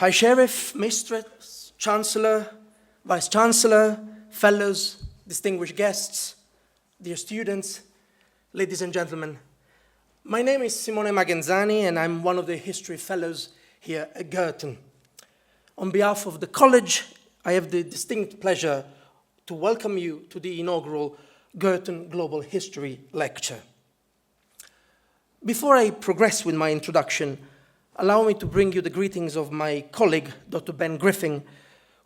High Sheriff, Mistress, Chancellor, Vice-Chancellor, Fellows, distinguished guests, dear students, ladies and gentlemen. My name is Simone Maghenzani, and I'm one of the History Fellows here at Girton. On behalf of the college, I have the distinct pleasure to welcome you to the inaugural Girton Global History Lecture. Before I progress with my introduction, allow me to bring you the greetings of my colleague, Dr. Ben Griffin,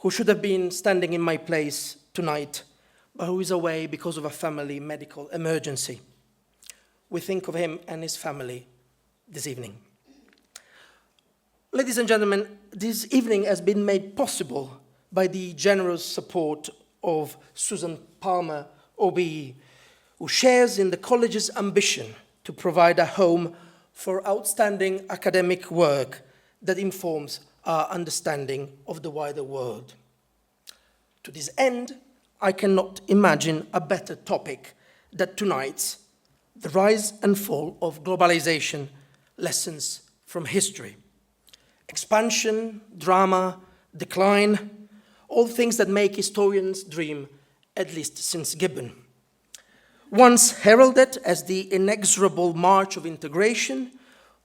who should have been standing in my place tonight, but who is away because of a family medical emergency. We think of him and his family this evening. Ladies and gentlemen, this evening has been made possible by the generous support of Susan Palmer OBE, who shares in the college's ambition to provide a home for outstanding academic work that informs our understanding of the wider world. To this end, I cannot imagine a better topic than tonight's The Rise and Fall of Globalization, Lessons from History. Expansion, drama, decline, all things that make historians dream, at least since Gibbon. Once heralded as the inexorable march of integration,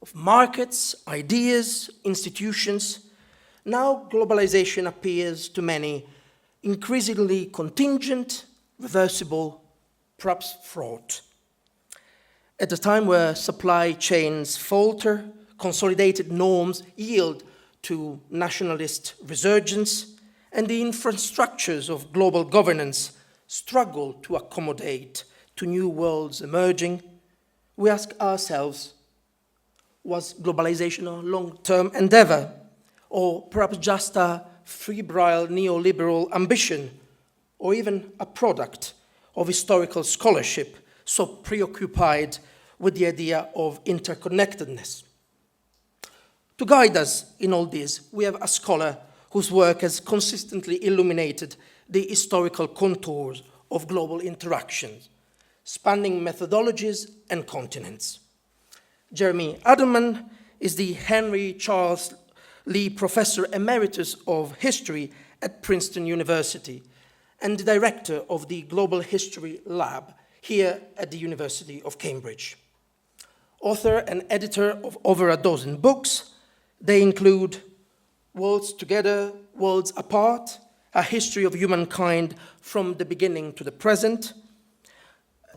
of markets, ideas, institutions, now globalization appears to many increasingly contingent, reversible, perhaps fraught. At a time where supply chains falter, consolidated norms yield to nationalist resurgence, and the infrastructures of global governance struggle to accommodate to new worlds emerging, we ask ourselves, was globalization a long-term endeavor, or perhaps just a febrile neoliberal ambition, or even a product of historical scholarship so preoccupied with the idea of interconnectedness? To guide us in all this, we have a scholar whose work has consistently illuminated the historical contours of global interactions, spanning methodologies and continents. Jeremy Adelman is the Henry Charles Lee Professor Emeritus of History at Princeton University and the Director of the Global History Lab here at the University of Cambridge. Author and editor of over a dozen books, they include Worlds Together, Worlds Apart, A History of Humankind from the Beginning to the Present,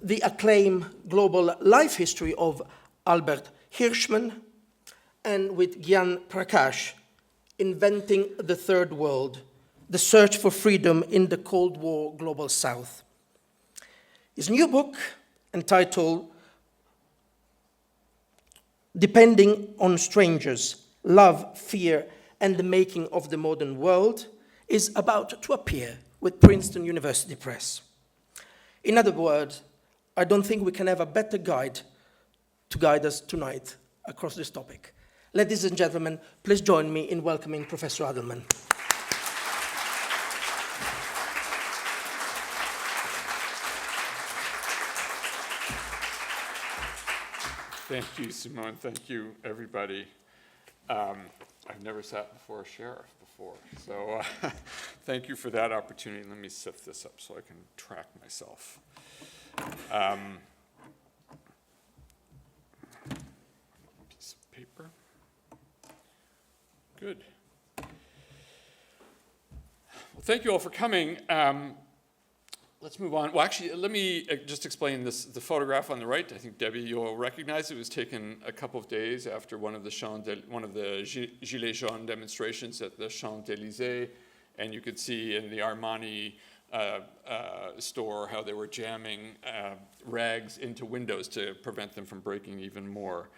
the acclaimed Global Life History of Albert Hirschman, and with Gyan Prakash, Inventing the Third World, The Search for Freedom in the Cold War Global South. His new book, entitled Depending on Strangers, Love, Fear, and the Making of the Modern World, is about to appear with Princeton University Press. In other words, I don't think we can have a better guide to guide us tonight across this topic. Ladies and gentlemen, please join me in welcoming Professor Adelman. Thank you, Simone. Thank you, everybody. I've never sat before a sheriff before, so thank you for that opportunity. Let me set this up so I can track myself. Piece of paper. Good. Well, thank you all for coming. Let's move on. Well, actually, let me just explain this. The photograph on the right, I think, Debbie, you'll recognize it was taken a couple of days after one of the Gilets Jaunes demonstrations at the Champs-Élysées, and you could see in the Armani store how they were jamming rags into windows to prevent them from breaking even more,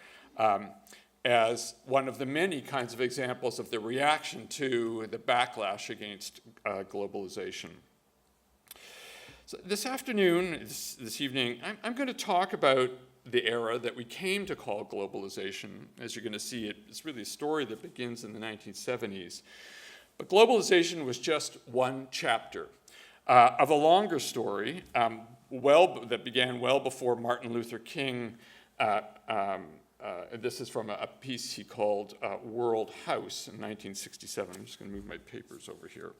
as one of the many kinds of examples of the reaction to the backlash against globalization. So this afternoon, this evening, I'm going to talk about the era that we came to call globalization. As you're going to see, it's really a story that begins in the 1970s. But globalization was just one chapter of a longer story that began well before Martin Luther King this is from a piece he called World House in 1967. I'm just going to move my papers over here.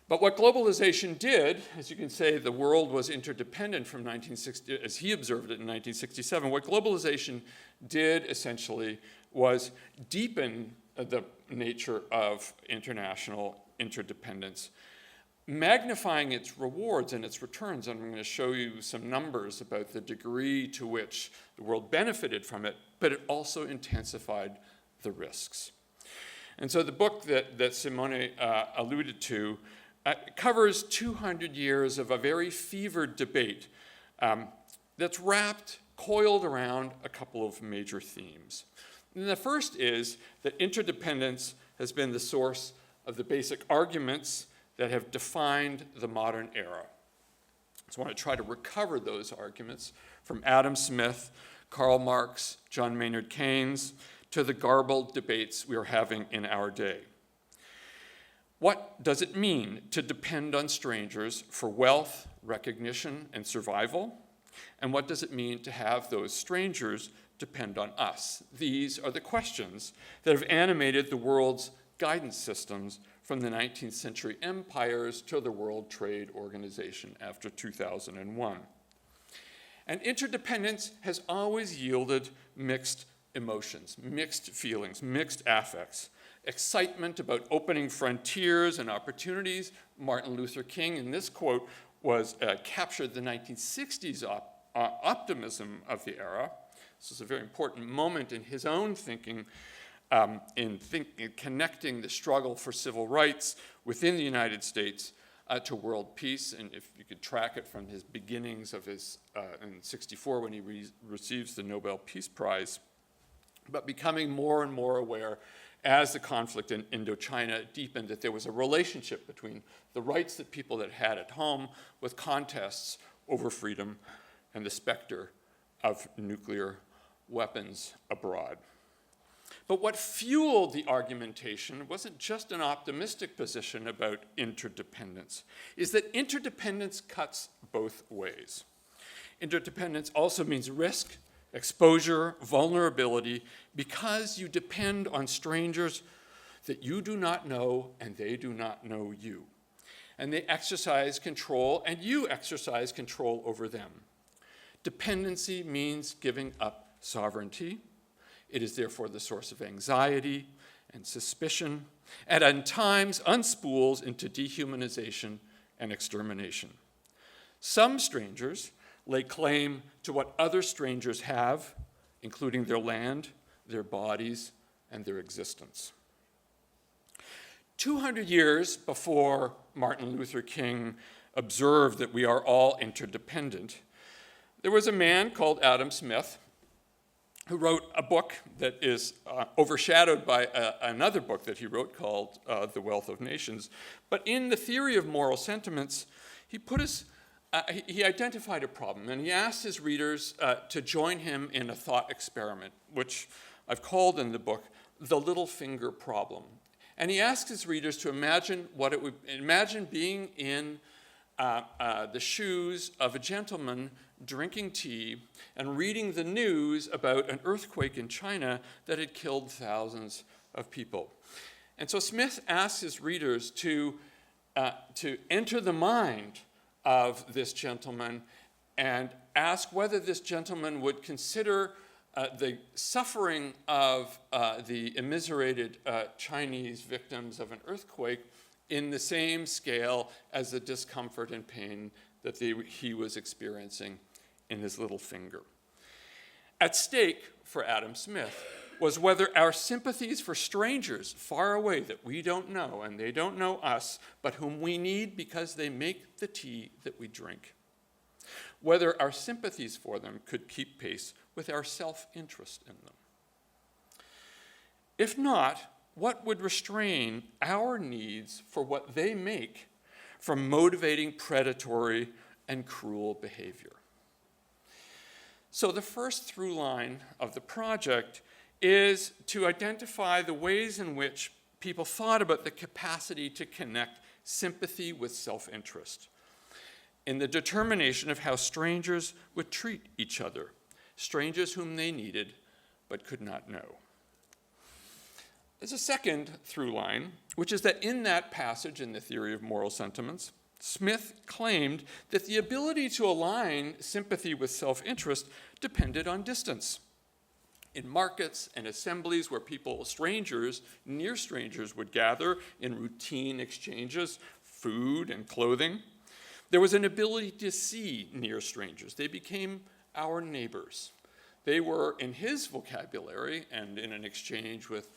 But what globalization did, as you can say, the world was interdependent from 1960, as he observed it in 1967. What globalization did essentially was deepen the nature of international interdependence, magnifying its rewards and its returns. And I'm going to show you some numbers about the degree to which the world benefited from it, but it also intensified the risks. And so the book that Simone alluded to covers 200 years of a very fevered debate that's coiled around a couple of major themes. And the first is that interdependence has been the source of the basic arguments that have defined the modern era. So I want to try to recover those arguments from Adam Smith, Karl Marx, John Maynard Keynes, to the garbled debates we are having in our day. What does it mean to depend on strangers for wealth, recognition, and survival? And what does it mean to have those strangers depend on us? These are the questions that have animated the world's guidance systems from the 19th century empires to the World Trade Organization after 2001. And interdependence has always yielded mixed emotions, mixed feelings, mixed affects. Excitement about opening frontiers and opportunities. Martin Luther King, in this quote, captured the 1960s optimism of the era. This is a very important moment in his own thinking, in connecting the struggle for civil rights within the United States to world peace. And if you could track it from his beginnings of his, in '64 when he receives the Nobel Peace Prize, but becoming more and more aware as the conflict in Indochina deepened that there was a relationship between the rights that people had at home with contests over freedom and the specter of nuclear weapons abroad. But what fueled the argumentation wasn't just an optimistic position about interdependence, is that interdependence cuts both ways. Interdependence also means risk, exposure, vulnerability, because you depend on strangers that you do not know and they do not know you. And they exercise control and you exercise control over them. Dependency means giving up sovereignty. It is therefore the source of anxiety and suspicion, and at times unspools into dehumanization and extermination. Some strangers lay claim to what other strangers have, including their land, their bodies, and their existence. 200 years before Martin Luther King observed that we are all interdependent, there was a man called Adam Smith who wrote a book that is overshadowed by another book that he wrote called The Wealth of Nations. But in the theory of moral sentiments, he identified a problem, and he asked his readers to join him in a thought experiment, which I've called in the book the little finger problem. And he asked his readers to imagine being in the shoes of a gentleman drinking tea and reading the news about an earthquake in China that had killed thousands of people. And so Smith asked his readers to enter the mind of this gentleman and ask whether this gentleman would consider the suffering of the immiserated Chinese victims of an earthquake in the same scale as the discomfort and pain that he was experiencing in his little finger. At stake for Adam Smith was whether our sympathies for strangers far away that we don't know and they don't know us, but whom we need because they make the tea that we drink, whether our sympathies for them could keep pace with our self-interest in them. If not, what would restrain our needs for what they make from motivating predatory and cruel behavior? So the first through line of the project is to identify the ways in which people thought about the capacity to connect sympathy with self-interest in the determination of how strangers would treat each other, strangers whom they needed but could not know. There's a second through line, which is that in that passage in the theory of moral sentiments, Smith claimed that the ability to align sympathy with self-interest depended on distance. In markets and assemblies where people, strangers, near strangers, would gather in routine exchanges, food and clothing, there was an ability to see near strangers. They became our neighbors. They were, in his vocabulary and in an exchange with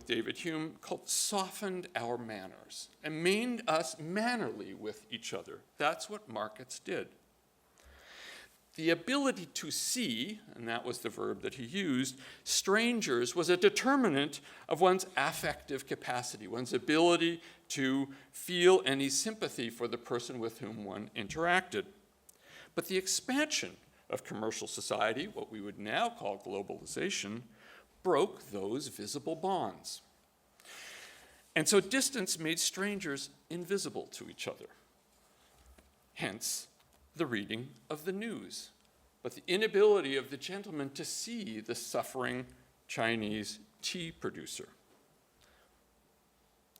David Hume, softened our manners and made us mannerly with each other. That's what markets did. The ability to see, and that was the verb that he used, strangers was a determinant of one's affective capacity, one's ability to feel any sympathy for the person with whom one interacted. But the expansion of commercial society, what we would now call globalization, broke those visible bonds. And so distance made strangers invisible to each other. Hence, the reading of the news, but the inability of the gentleman to see the suffering Chinese tea producer.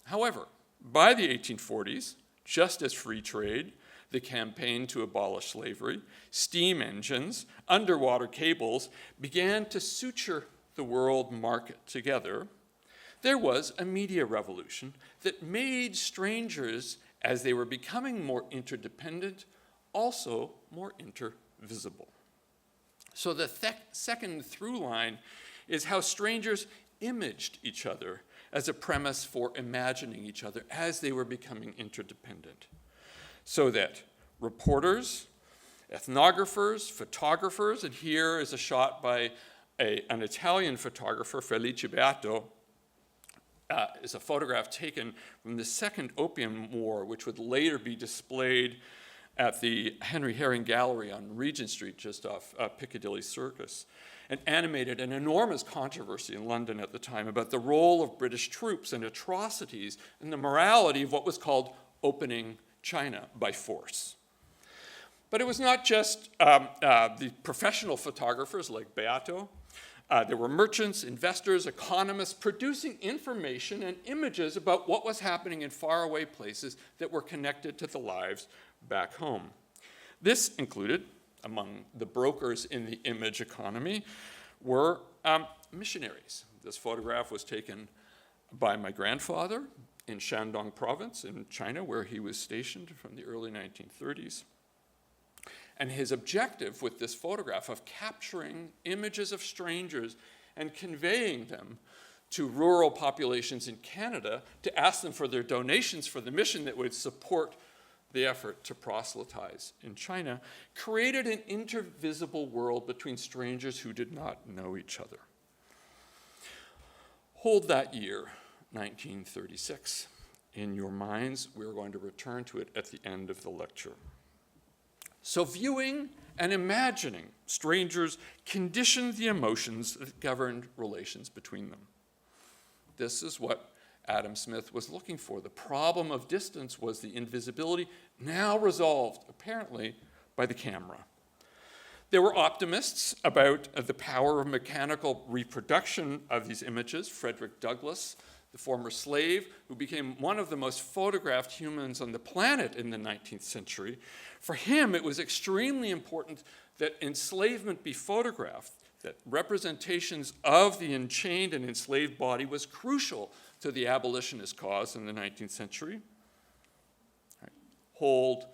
However, by the 1840s, just as free trade, the campaign to abolish slavery, steam engines, underwater cables began to suture the world market together, there was a media revolution that made strangers, as they were becoming more interdependent, also more intervisible. So the second through line is how strangers imaged each other as a premise for imagining each other as they were becoming interdependent. So that reporters, ethnographers, photographers, and here is a shot by an Italian photographer, Felice Beato, is a photograph taken from the Second Opium War, which would later be displayed at the Henry Herring Gallery on Regent Street, just off Piccadilly Circus, and animated an enormous controversy in London at the time about the role of British troops and atrocities and the morality of what was called opening China by force. But it was not just the professional photographers like Beato. There were merchants, investors, economists producing information and images about what was happening in faraway places that were connected to the lives back home. This included, among the brokers in the image economy, were missionaries. This photograph was taken by my grandfather in Shandong province in China, where he was stationed from the early 1930s. And his objective with this photograph of capturing images of strangers and conveying them to rural populations in Canada to ask them for their donations for the mission that would support the effort to proselytize in China, created an intervisible world between strangers who did not know each other. Hold that year, 1936, in your minds. We're going to return to it at the end of the lecture. So viewing and imagining strangers conditioned the emotions that governed relations between them. This is what Adam Smith was looking for. The problem of distance was the invisibility, now resolved, apparently, by the camera. There were optimists about the power of mechanical reproduction of these images. Frederick Douglass, the former slave, who became one of the most photographed humans on the planet in the 19th century. For him, it was extremely important that enslavement be photographed, that representations of the enchained and enslaved body was crucial to the abolitionist cause in the 19th century. Right. Hold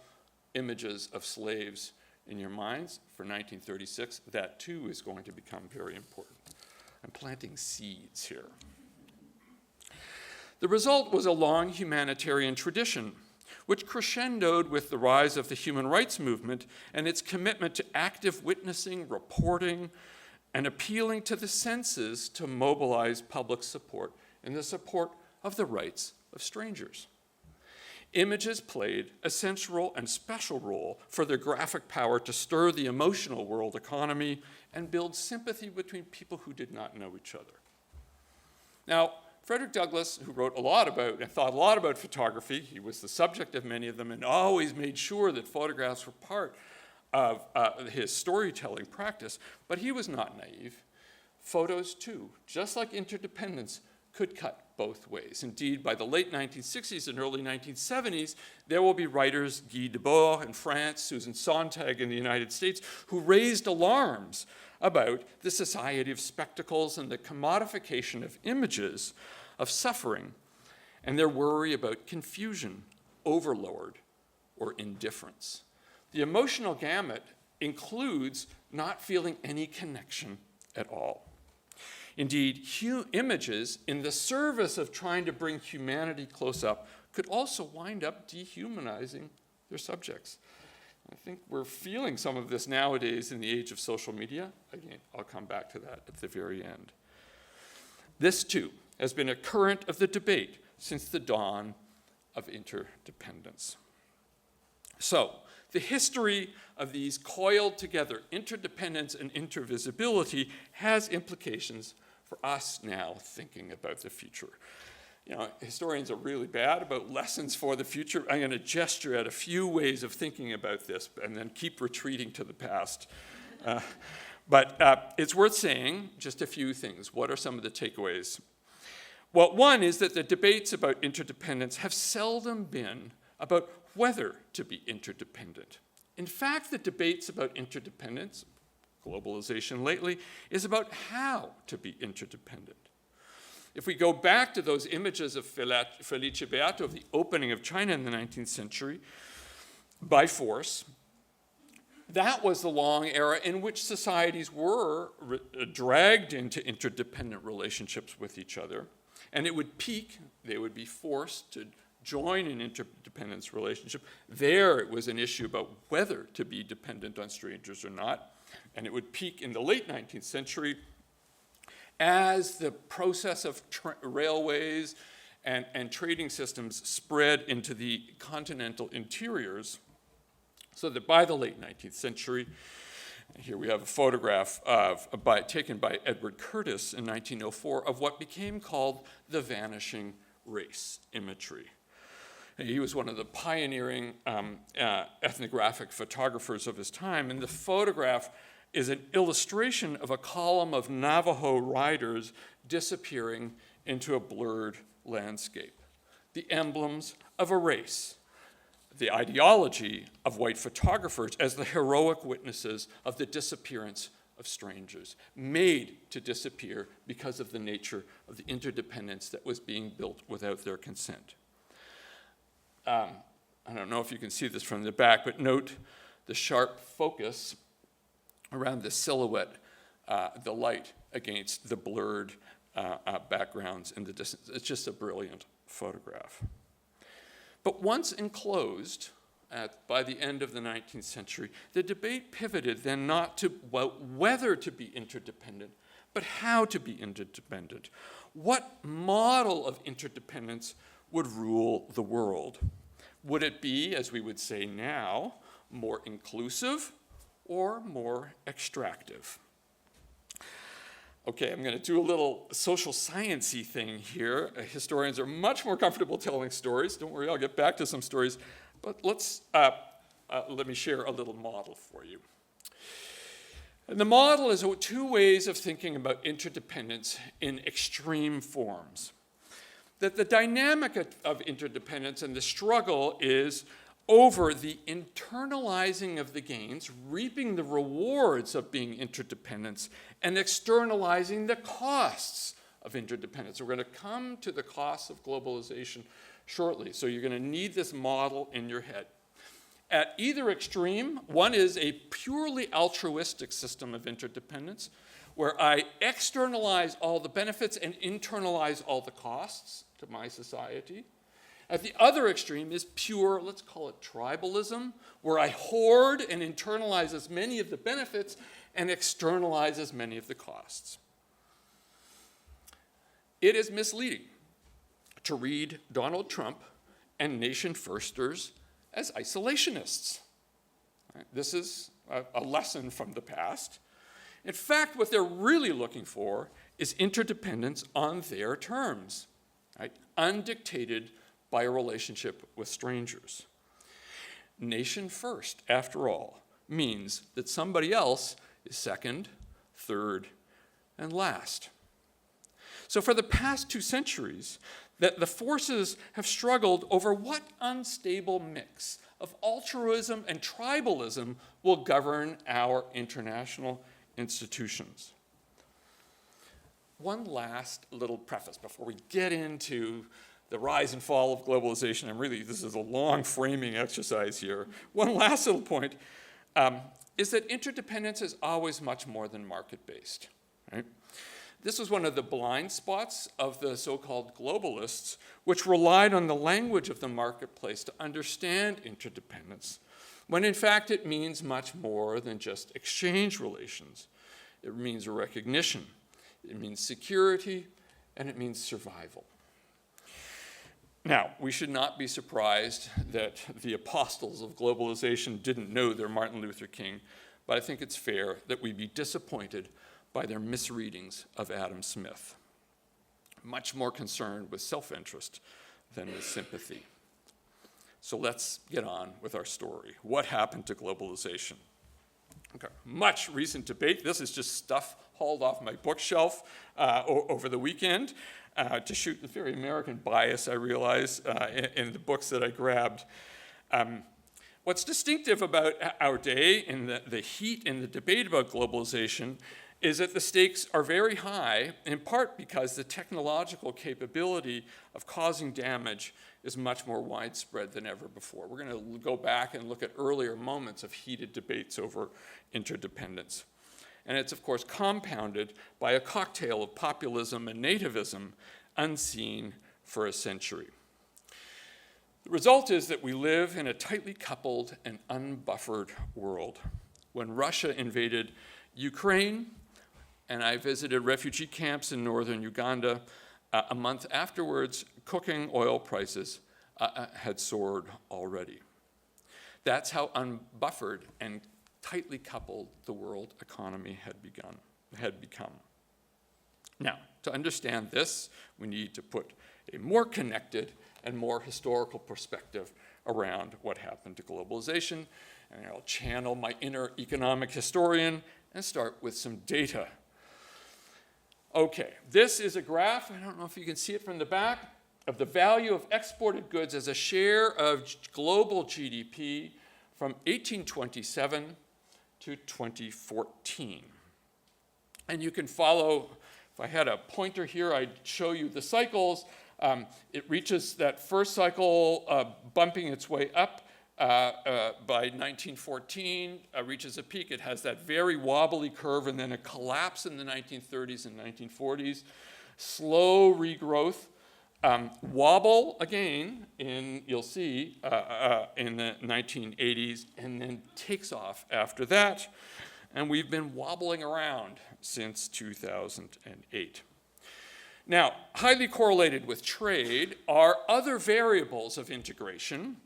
images of slaves in your minds for 1936. That too is going to become very important. I'm planting seeds here. The result was a long humanitarian tradition, which crescendoed with the rise of the human rights movement and its commitment to active witnessing, reporting, and appealing to the senses to mobilize public support in the support of the rights of strangers. Images played a central and special role for their graphic power to stir the emotional world economy and build sympathy between people who did not know each other. Now, Frederick Douglass, who wrote a lot about and thought a lot about photography, he was the subject of many of them and always made sure that photographs were part of his storytelling practice, but he was not naive. Photos, too, just like interdependence, could cut both ways. Indeed, by the late 1960s and early 1970s, there will be writers, Guy Debord in France, Susan Sontag in the United States, who raised alarms about the society of spectacles and the commodification of images of suffering, and their worry about confusion, overload, or indifference. The emotional gamut includes not feeling any connection at all. Indeed, images in the service of trying to bring humanity close up could also wind up dehumanizing their subjects. I think we're feeling some of this nowadays in the age of social media. Again, I'll come back to that at the very end. This, too, has been a current of the debate since the dawn of interdependence. So, the history of these coiled together interdependence and intervisibility has implications for us now thinking about the future. You know, historians are really bad about lessons for the future. I'm going to gesture at a few ways of thinking about this and then keep retreating to the past. But it's worth saying just a few things. What are some of the takeaways? Well, one is that the debates about interdependence have seldom been about whether to be interdependent. In fact, the debates about interdependence, globalization lately, is about how to be interdependent. If we go back to those images of Felice Beato of the opening of China in the 19th century by force, that was the long era in which societies were dragged into interdependent relationships with each other, and it would peak, they would be forced to join an interdependence relationship. There it was an issue about whether to be dependent on strangers or not, and it would peak in the late 19th century as the process of railways and trading systems spread into the continental interiors, so that by the late 19th century, here we have a photograph taken by Edward Curtis in 1904 of what became called the vanishing race imagery. He was one of the pioneering ethnographic photographers of his time, and the photograph is an illustration of a column of Navajo riders disappearing into a blurred landscape, the emblems of a race, the ideology of white photographers as the heroic witnesses of the disappearance of strangers, made to disappear because of the nature of the interdependence that was being built without their consent. I don't know if you can see this from the back, but note the sharp focus around the silhouette, the light against the blurred backgrounds in the distance. It's just a brilliant photograph. But once enclosed, by the end of the 19th century, the debate pivoted then not to whether to be interdependent, but how to be interdependent. What model of interdependence would rule the world? Would it be, as we would say now, more inclusive or more extractive? Okay, I'm going to do a little social science-y thing here. Historians are much more comfortable telling stories. Don't worry, I'll get back to some stories. But let me share a little model for you. And the model is two ways of thinking about interdependence in extreme forms. That the dynamic of interdependence and the struggle is over the internalizing of the gains, reaping the rewards of being interdependence, and externalizing the costs of interdependence. We're going to come to the costs of globalization shortly, so you're going to need this model in your head. At either extreme, one is a purely altruistic system of interdependence, where I externalize all the benefits and internalize all the costs to my society. At the other extreme is pure, let's call it tribalism, where I hoard and internalize as many of the benefits and externalize as many of the costs. It is misleading to read Donald Trump and nation firsters as isolationists. This is a lesson from the past. In fact, what they're really looking for is interdependence on their terms, right? Undictated by a relationship with strangers. Nation first, after all, means that somebody else is second, third, and last. So for the past 2 centuries, the forces have struggled over what unstable mix of altruism and tribalism will govern our international institutions. One last little preface before we get into the rise and fall of globalization, and really this is a long framing exercise here. One last little point is that interdependence is always much more than market-based, right? This was one of the blind spots of the so-called globalists, which relied on the language of the marketplace to understand interdependence, when in fact it means much more than just exchange relations. It means a recognition, it means security, and it means survival. Now, we should not be surprised that the apostles of globalization didn't know their Martin Luther King, but I think it's fair that we be disappointed by their misreadings of Adam Smith, much more concerned with self-interest than with sympathy. So let's get on with our story. What happened to globalization? Okay. Much recent debate. This is just stuff hauled off my bookshelf over the weekend to shoot the very American bias, I realize, in the books that I grabbed. What's distinctive about our day in the heat in the debate about globalization is that the stakes are very high, in part because the technological capability of causing damage is much more widespread than ever before. We're going to go back and look at earlier moments of heated debates over interdependence. And it's, of course, compounded by a cocktail of populism and nativism unseen for a century. The result is that we live in a tightly coupled and unbuffered world. When Russia invaded Ukraine, and I visited refugee camps in northern Uganda, a month afterwards, cooking oil prices had soared already. That's how unbuffered and tightly coupled the world economy had become. Now, to understand this, we need to put a more connected and more historical perspective around what happened to globalization. And I'll channel my inner economic historian and start with some data. Okay, this is a graph, I don't know if you can see it from the back, of the value of exported goods as a share of global GDP from 1827 to 2014. And you can follow, if I had a pointer here, I'd show you the cycles. It reaches that first cycle, bumping its way up by 1914, reaches a peak. It has that very wobbly curve and then a collapse in the 1930s and 1940s. Slow regrowth. Wobble again you'll see, in the 1980s, and then takes off after that. And we've been wobbling around since 2008. Now, highly correlated with trade are other variables of integration,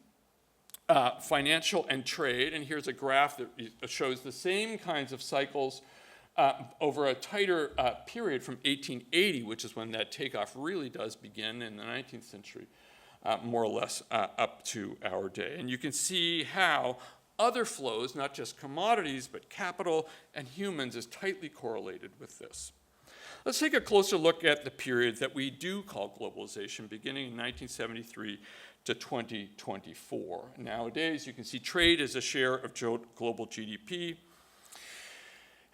financial and trade. And here's a graph that shows the same kinds of cycles over a tighter period from 1880, which is when that takeoff really does begin in the 19th century, more or less up to our day. And you can see how other flows, not just commodities, but capital and humans, is tightly correlated with this. Let's take a closer look at the period that we do call globalization, beginning in 1973 to 2024. Nowadays, you can see trade as a share of global GDP.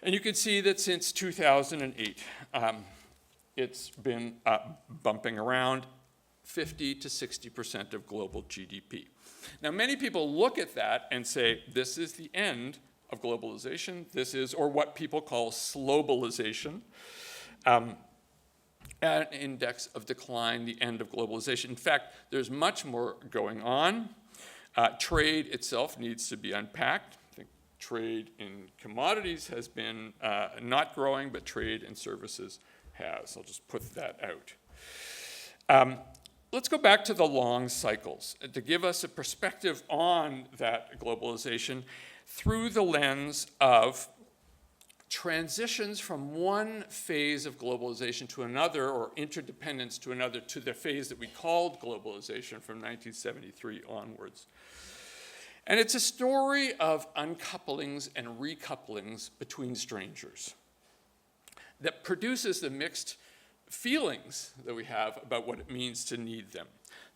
And you can see that since 2008, it's been bumping around 50 to 60% of global GDP. Now, many people look at that and say, this is the end of globalization. This is, or what people call slowbalization, an index of decline, the end of globalization. In fact, there's much more going on. Trade itself needs to be unpacked. I think trade in commodities has been not growing, but trade in services has. I'll just put that out. Let's go back to the long cycles to give us a perspective on that globalization through the lens of transitions from one phase of globalization to another, or interdependence to another, to the phase that we called globalization from 1973 onwards. And it's a story of uncouplings and recouplings between strangers that produces the mixed feelings that we have about what it means to need them.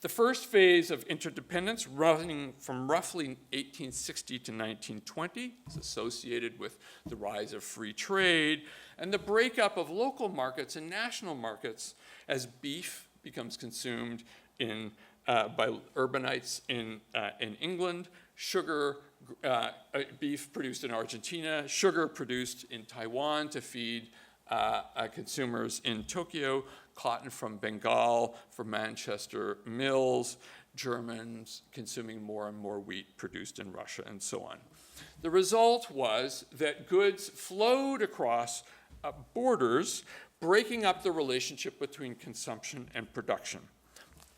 The first phase of interdependence, running from roughly 1860 to 1920, is associated with the rise of free trade and the breakup of local markets and national markets as beef becomes consumed by urbanites in England, beef produced in Argentina, sugar produced in Taiwan to feed consumers in Tokyo, cotton from Bengal for Manchester mills, Germans consuming more and more wheat produced in Russia, and so on. The result was that goods flowed across borders, breaking up the relationship between consumption and production.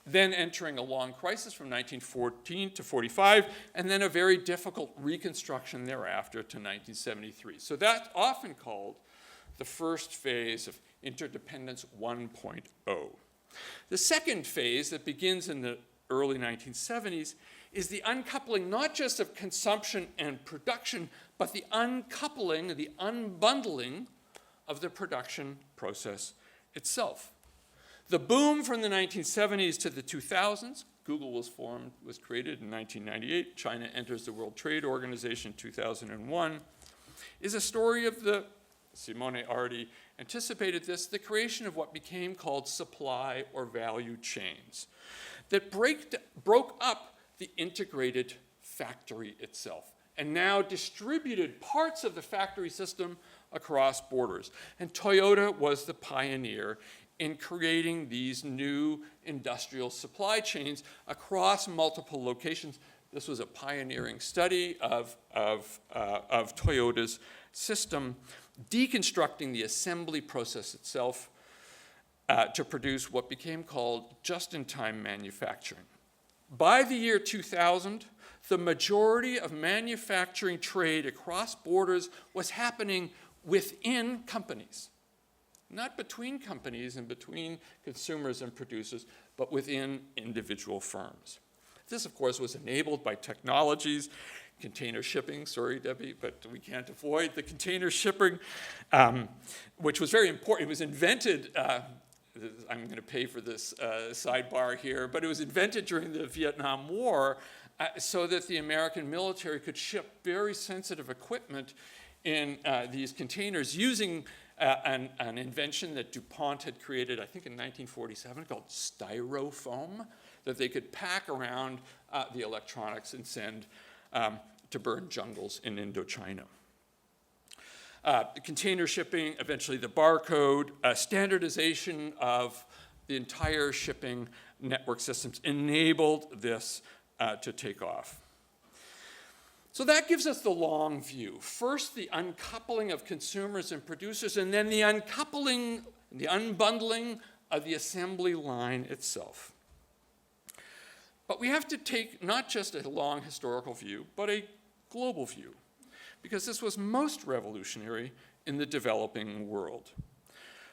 Then entering a long crisis from 1914 to 45, and then a very difficult reconstruction thereafter to 1973. So that's often called the first phase of interdependence 1.0. The second phase that begins in the early 1970s is the uncoupling not just of consumption and production, but the uncoupling, the unbundling of the production process itself. The boom from the 1970s to the 2000s, Google was created in 1998, China enters the World Trade Organization in 2001, is a story of Simone already anticipated this, the creation of what became called supply or value chains that broke up the integrated factory itself and now distributed parts of the factory system across borders. And Toyota was the pioneer in creating these new industrial supply chains across multiple locations. This was a pioneering study of Toyota's system, deconstructing the assembly process itself to produce what became called just-in-time manufacturing. By the year 2000, the majority of manufacturing trade across borders was happening within companies. Not between companies and between consumers and producers, but within individual firms. This, of course, was enabled by technologies, container shipping, sorry, Debbie, but we can't avoid the container shipping, which was very important. It was invented, I'm going to pay for this sidebar here, but it was invented during the Vietnam War so that the American military could ship very sensitive equipment in these containers using an invention that DuPont had created, I think in 1947, called styrofoam, that they could pack around the electronics and send to burn jungles in Indochina. Container shipping, eventually the barcode, standardization of the entire shipping network systems enabled this to take off. So that gives us the long view. First, the uncoupling of consumers and producers, and then the uncoupling, the unbundling of the assembly line itself. But we have to take not just a long historical view, but a global view, because this was most revolutionary in the developing world.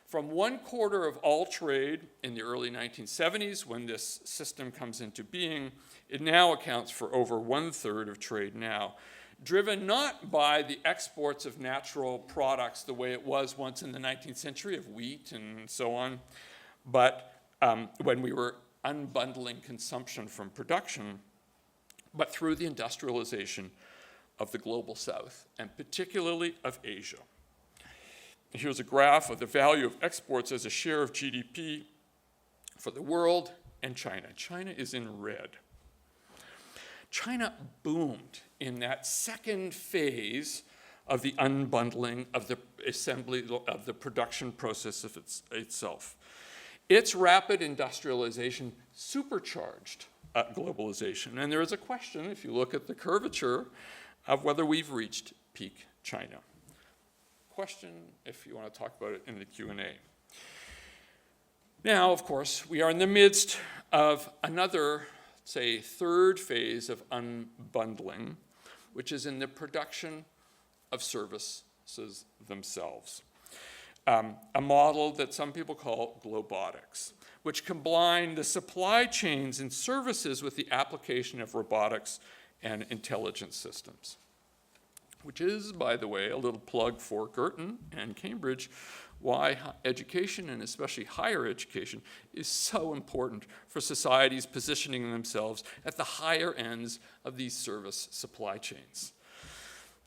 From 1/4 of all trade in the early 1970s, when this system comes into being, it now accounts for over 1/3 of trade now, driven not by the exports of natural products the way it was once in the 19th century of wheat and so on, but when we were unbundling consumption from production, but through the industrialization of the global south, and particularly of Asia. Here's a graph of the value of exports as a share of GDP for the world and China. China is in red. China boomed in that second phase of the unbundling of the assembly of the production process of itself. Its rapid industrialization supercharged globalization. And there is a question, if you look at the curvature, of whether we've reached peak China. Question, if you want to talk about it in the Q&A. Now, of course, we are in the midst of another, say, third phase of unbundling, which is in the production of services themselves. A model that some people call globotics, which combine the supply chains and services with the application of robotics and intelligence systems. Which is, by the way, a little plug for Girton and Cambridge, why education, and especially higher education, is so important for societies positioning themselves at the higher ends of these service supply chains.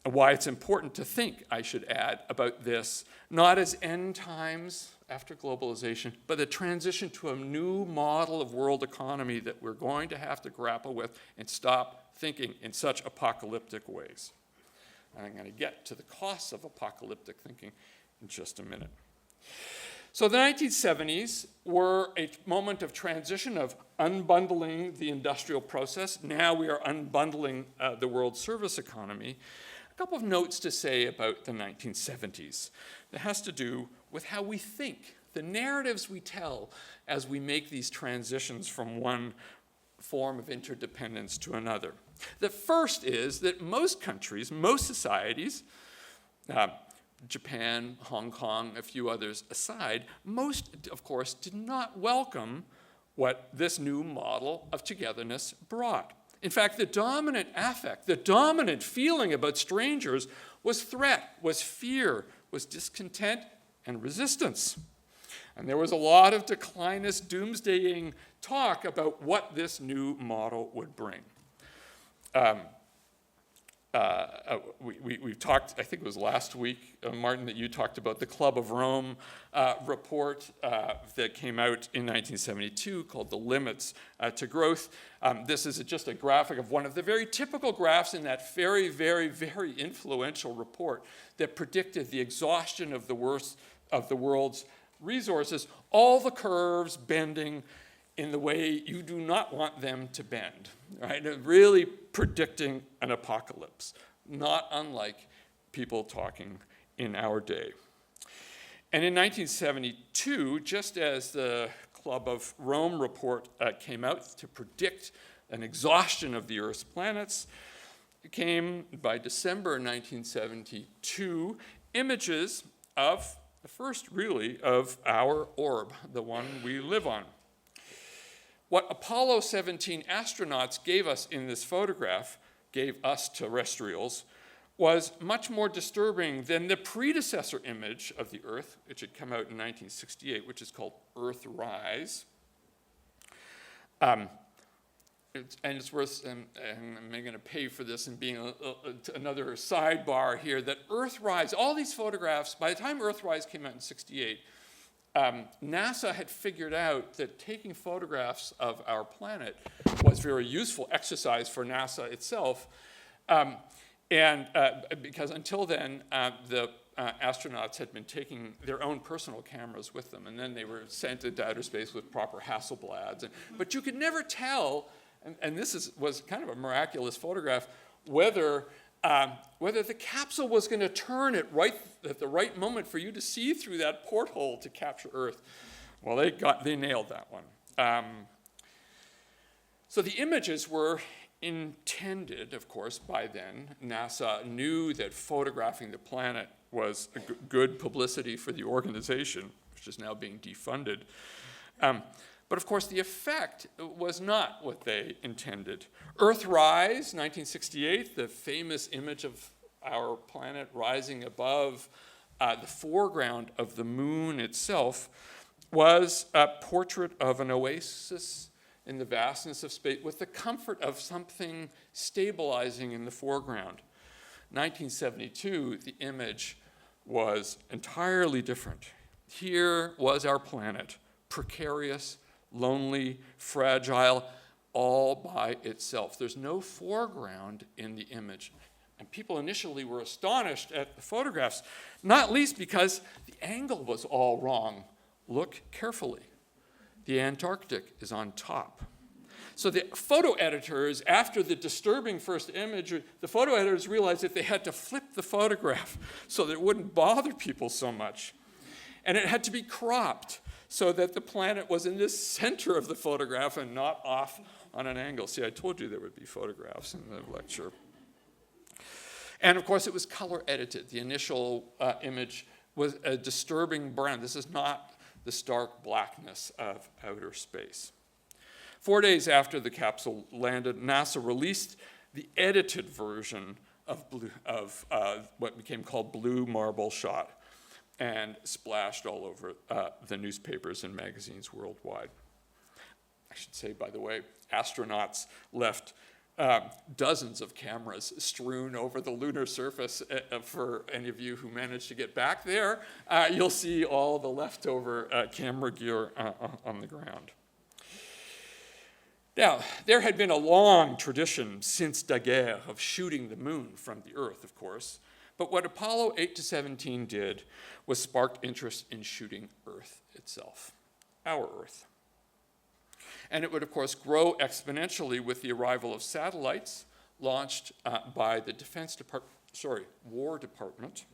And why it's important to think, I should add, about this, not as end times after globalization, but a transition to a new model of world economy that we're going to have to grapple with and stop thinking in such apocalyptic ways. And I'm going to get to the costs of apocalyptic thinking in just a minute. So the 1970s were a moment of transition, of unbundling the industrial process. Now we are unbundling the world service economy. A couple of notes to say about the 1970s. That has to do with how we think, the narratives we tell as we make these transitions from one form of interdependence to another. The first is that most countries, most societies, Japan, Hong Kong, a few others aside, most, of course, did not welcome what this new model of togetherness brought. In fact, the dominant affect, the dominant feeling about strangers was threat, was fear, was discontent, and resistance. And there was a lot of declinist, doomsdaying talk about what this new model would bring. We've talked, I think it was last week, Martin, that you talked about the Club of Rome report that came out in 1972 called The Limits to Growth. This is just a graphic of one of the very typical graphs in that very, very, very influential report that predicted the exhaustion of the world's resources, all the curves bending in the way you do not want them to bend, right? Really predicting an apocalypse, not unlike people talking in our day. And in 1972, just as the Club of Rome report came out to predict an exhaustion of the Earth's planets, it came by December 1972 images of the first, really, of our orb, the one we live on. What Apollo 17 astronauts gave us in this photograph, gave us terrestrials, was much more disturbing than the predecessor image of the Earth, which had come out in 1968, which is called Earthrise. And it's worth, and I'm going to pay for this and being another sidebar here, that Earthrise, all these photographs, by the time Earthrise came out in 68, NASA had figured out that taking photographs of our planet was very useful exercise for NASA itself. Because until then, the astronauts had been taking their own personal cameras with them, and then they were sent into outer space with proper Hasselblads. But you could never tell, and this was kind of a miraculous photograph, whether the capsule was going to turn at the right moment for you to see through that porthole to capture Earth. Well, they nailed that one. So the images were intended, of course, by then. NASA knew that photographing the planet was a good publicity for the organization, which is now being defunded. But of course, the effect was not what they intended. Earthrise, 1968, the famous image of our planet rising above the foreground of the moon itself, was a portrait of an oasis in the vastness of space with the comfort of something stabilizing in the foreground. 1972, the image was entirely different. Here was our planet, precarious, lonely, fragile, all by itself. There's no foreground in the image. And people initially were astonished at the photographs, not least because the angle was all wrong. Look carefully. The Antarctic is on top. So the photo editors, after the disturbing first image, the photo editors realized that they had to flip the photograph so that it wouldn't bother people so much. And it had to be cropped so that the planet was in the center of the photograph and not off on an angle. See, I told you there would be photographs in the lecture. And of course, it was color edited. The initial image was a disturbing brown. This is not the stark blackness of outer space. 4 days after the capsule landed, NASA released the edited version of what became called blue marble shot and splashed all over the newspapers and magazines worldwide. I should say, by the way, astronauts left dozens of cameras strewn over the lunar surface. For any of you who managed to get back there, you'll see all the leftover camera gear on the ground. Now, there had been a long tradition since Daguerre of shooting the moon from the Earth, of course, but what Apollo 8 to 17 did was spark interest in shooting Earth itself, our Earth. And it would, of course, grow exponentially with the arrival of satellites launched by the War Department.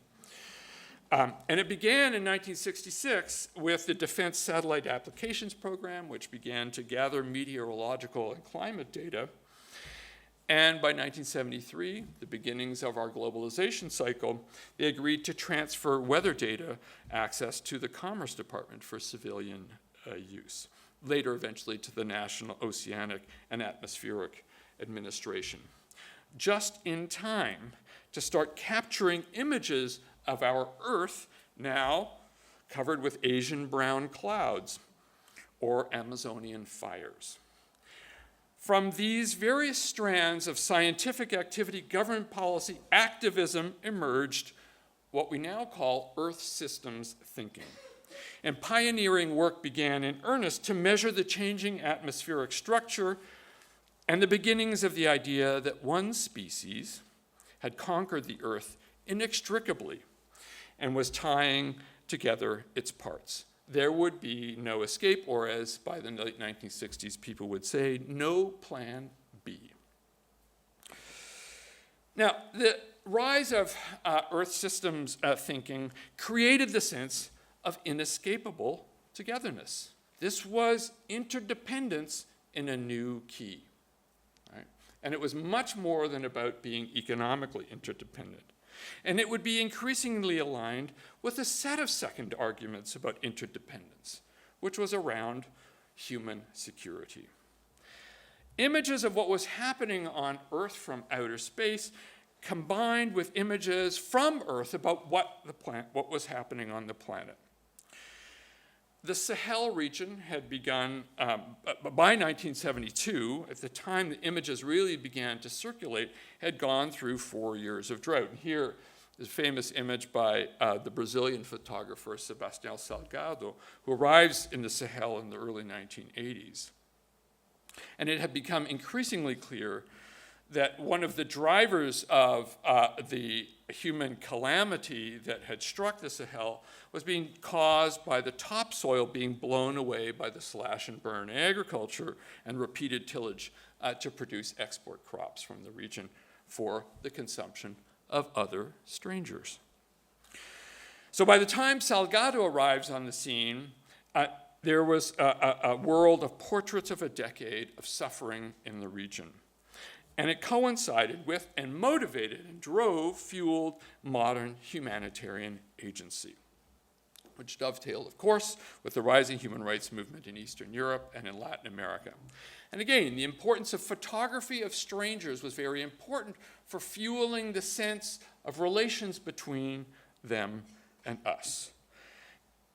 And it began in 1966 with the Defense Satellite Applications Program, which began to gather meteorological and climate data. And by 1973, the beginnings of our globalization cycle, they agreed to transfer weather data access to the Commerce Department for civilian use. Later, eventually, to the National Oceanic and Atmospheric Administration. Just in time to start capturing images of our Earth, now covered with Asian brown clouds or Amazonian fires. From these various strands of scientific activity, government policy, activism emerged what we now call Earth systems thinking. And pioneering work began in earnest to measure the changing atmospheric structure and the beginnings of the idea that one species had conquered the Earth inextricably and was tying together its parts. There would be no escape, or as by the late 1960s people would say, no plan B. Now, the rise of Earth systems thinking created the sense of inescapable togetherness. This was interdependence in a new key. Right? And it was much more than about being economically interdependent. And it would be increasingly aligned with a set of second arguments about interdependence, which was around human security. Images of what was happening on Earth from outer space combined with images from Earth about what was happening on the planet. The Sahel region had begun, by 1972, at the time the images really began to circulate, had gone through 4 years of drought. And here is a famous image by the Brazilian photographer Sebastião Salgado, who arrives in the Sahel in the early 1980s. And it had become increasingly clear that one of the drivers of the human calamity that had struck the Sahel was being caused by the topsoil being blown away by the slash and burn agriculture and repeated tillage to produce export crops from the region for the consumption of other strangers. So by the time Salgado arrives on the scene, there was a world of portraits of a decade of suffering in the region. And it coincided with and motivated and fueled modern humanitarian agency, which dovetailed, of course, with the rising human rights movement in Eastern Europe and in Latin America. And again, the importance of photography of strangers was very important for fueling the sense of relations between them and us.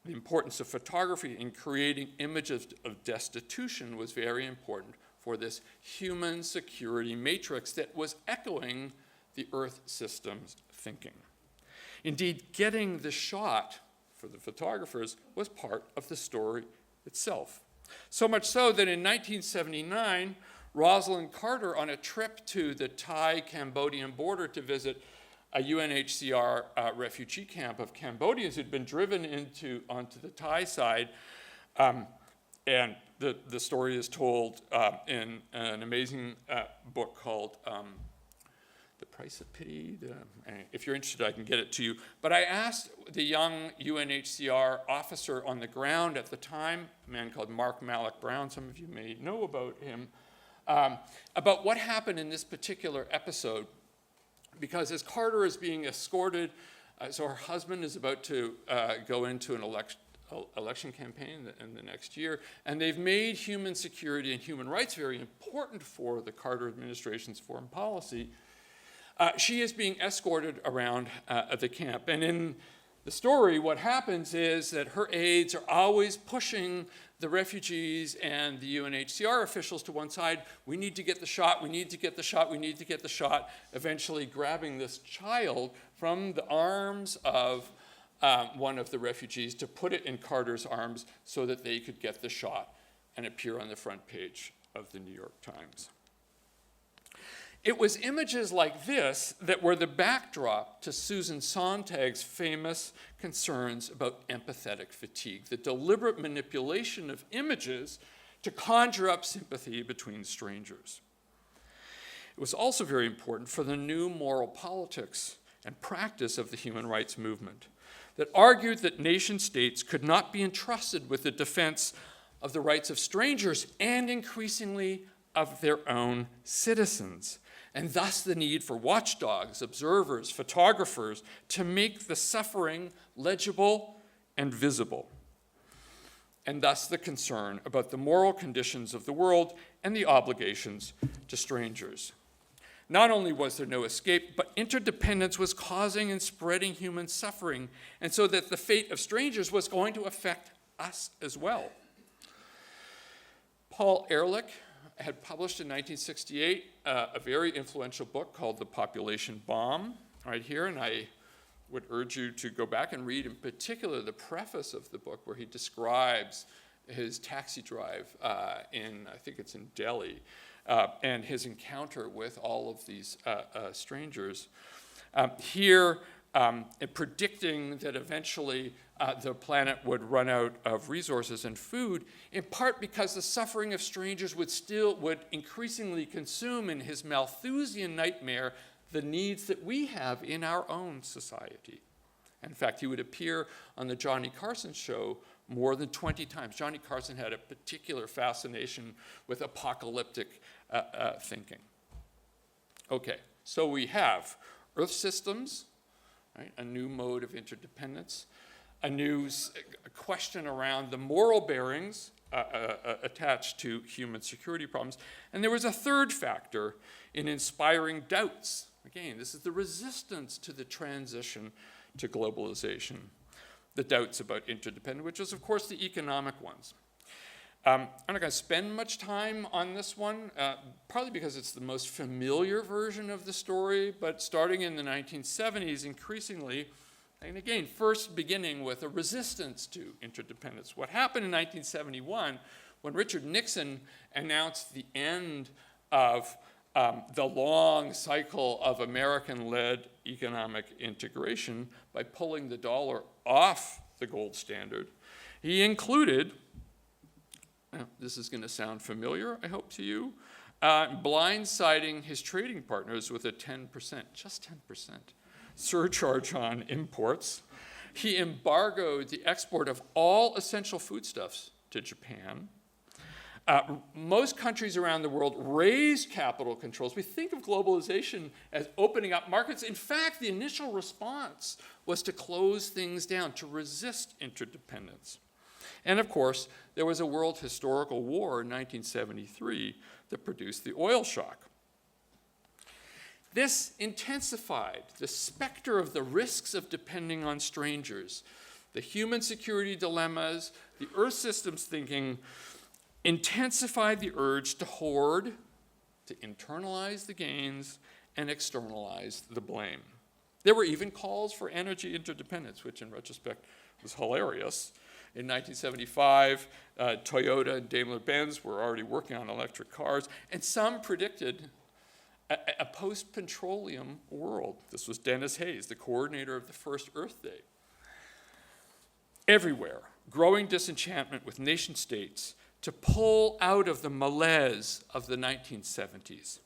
The importance of photography in creating images of destitution was very important for this human security matrix that was echoing the Earth systems thinking. Indeed, getting the shot for the photographers was part of the story itself. So much so that in 1979, Rosalind Carter, on a trip to the Thai-Cambodian border to visit a UNHCR refugee camp of Cambodians who'd been driven onto the Thai side, and the story is told in an amazing book called The Price of Pity. If you're interested, I can get it to you. But I asked the young UNHCR officer on the ground at the time, a man called Mark Malloch Brown, some of you may know about him, about what happened in this particular episode. Because as Carter is being escorted, so her husband is about to go into an election campaign in the next year, and they've made human security and human rights very important for the Carter administration's foreign policy. She is being escorted around the camp, and in the story, what happens is that her aides are always pushing the refugees and the UNHCR officials to one side. We need to get the shot, we need to get the shot, we need to get the shot, eventually grabbing this child from the arms of one of the refugees to put it in Carter's arms so that they could get the shot and appear on the front page of the New York Times. It was images like this that were the backdrop to Susan Sontag's famous concerns about empathetic fatigue, the deliberate manipulation of images to conjure up sympathy between strangers. It was also very important for the new moral politics and practice of the human rights movement that argued that nation states could not be entrusted with the defense of the rights of strangers and increasingly of their own citizens, and thus the need for watchdogs, observers, photographers to make the suffering legible and visible, and thus the concern about the moral conditions of the world and the obligations to strangers. Not only was there no escape, but interdependence was causing and spreading human suffering, and so that the fate of strangers was going to affect us as well. Paul Ehrlich had published in 1968 a very influential book called The Population Bomb, right here, and I would urge you to go back and read in particular the preface of the book where he describes his taxi drive in, I think it's in Delhi, and his encounter with all of these strangers. Here, predicting that eventually the planet would run out of resources and food, in part because the suffering of strangers would increasingly consume in his Malthusian nightmare the needs that we have in our own society. In fact, he would appear on the Johnny Carson show more than 20 times. Johnny Carson had a particular fascination with apocalyptic thinking. Okay, so we have Earth systems, right, a new mode of interdependence, a new question around the moral bearings attached to human security problems. And there was a third factor in inspiring doubts. Again, this is the resistance to the transition to globalization, the doubts about interdependence, which is, of course, the economic ones. I'm not going to spend much time on this one, partly because it's the most familiar version of the story, but starting in the 1970s, increasingly, and again, first beginning with a resistance to interdependence. What happened in 1971, when Richard Nixon announced the end of the long cycle of American-led economic integration by pulling the dollar off the gold standard, he included, this is going to sound familiar, I hope, to you, blindsiding his trading partners with a 10%, just 10%, surcharge on imports. He embargoed the export of all essential foodstuffs to Japan. Most countries around the world raised capital controls. We think of globalization as opening up markets. In fact, the initial response was to close things down, to resist interdependence. And of course, there was a world historical war in 1973 that produced the oil shock. This intensified the specter of the risks of depending on strangers, the human security dilemmas, the Earth systems thinking, intensified the urge to hoard, to internalize the gains, and externalize the blame. There were even calls for energy interdependence, which in retrospect was hilarious. In 1975, Toyota and Daimler-Benz were already working on electric cars, and some predicted a post-petroleum world. This was Dennis Hayes, the coordinator of the first Earth Day. Everywhere, growing disenchantment with nation states to pull out of the malaise of the 1970s,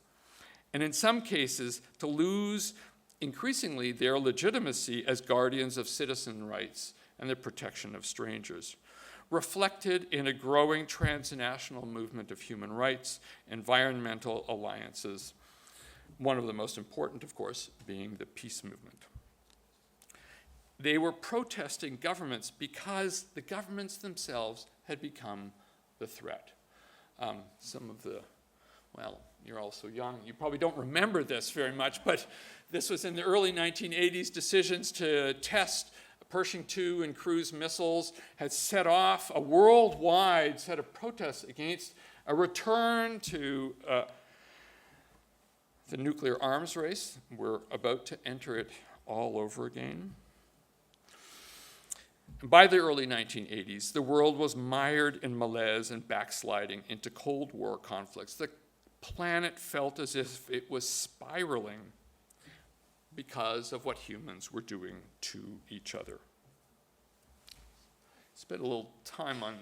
and in some cases to lose increasingly their legitimacy as guardians of citizen rights and the protection of strangers, reflected in a growing transnational movement of human rights, environmental alliances, one of the most important, of course, being the peace movement. they were protesting governments because the governments themselves had become the threat. Some of the, well, you're all so young, you probably don't remember this very much, but this was in the early 1980s. Decisions to test Pershing II and cruise missiles had set off a worldwide set of protests against a return to the nuclear arms race. We're about to enter it all over again. By the early 1980s, the world was mired in malaise and backsliding into Cold War conflicts. The planet felt as if it was spiraling because of what humans were doing to each other. Spent a little time on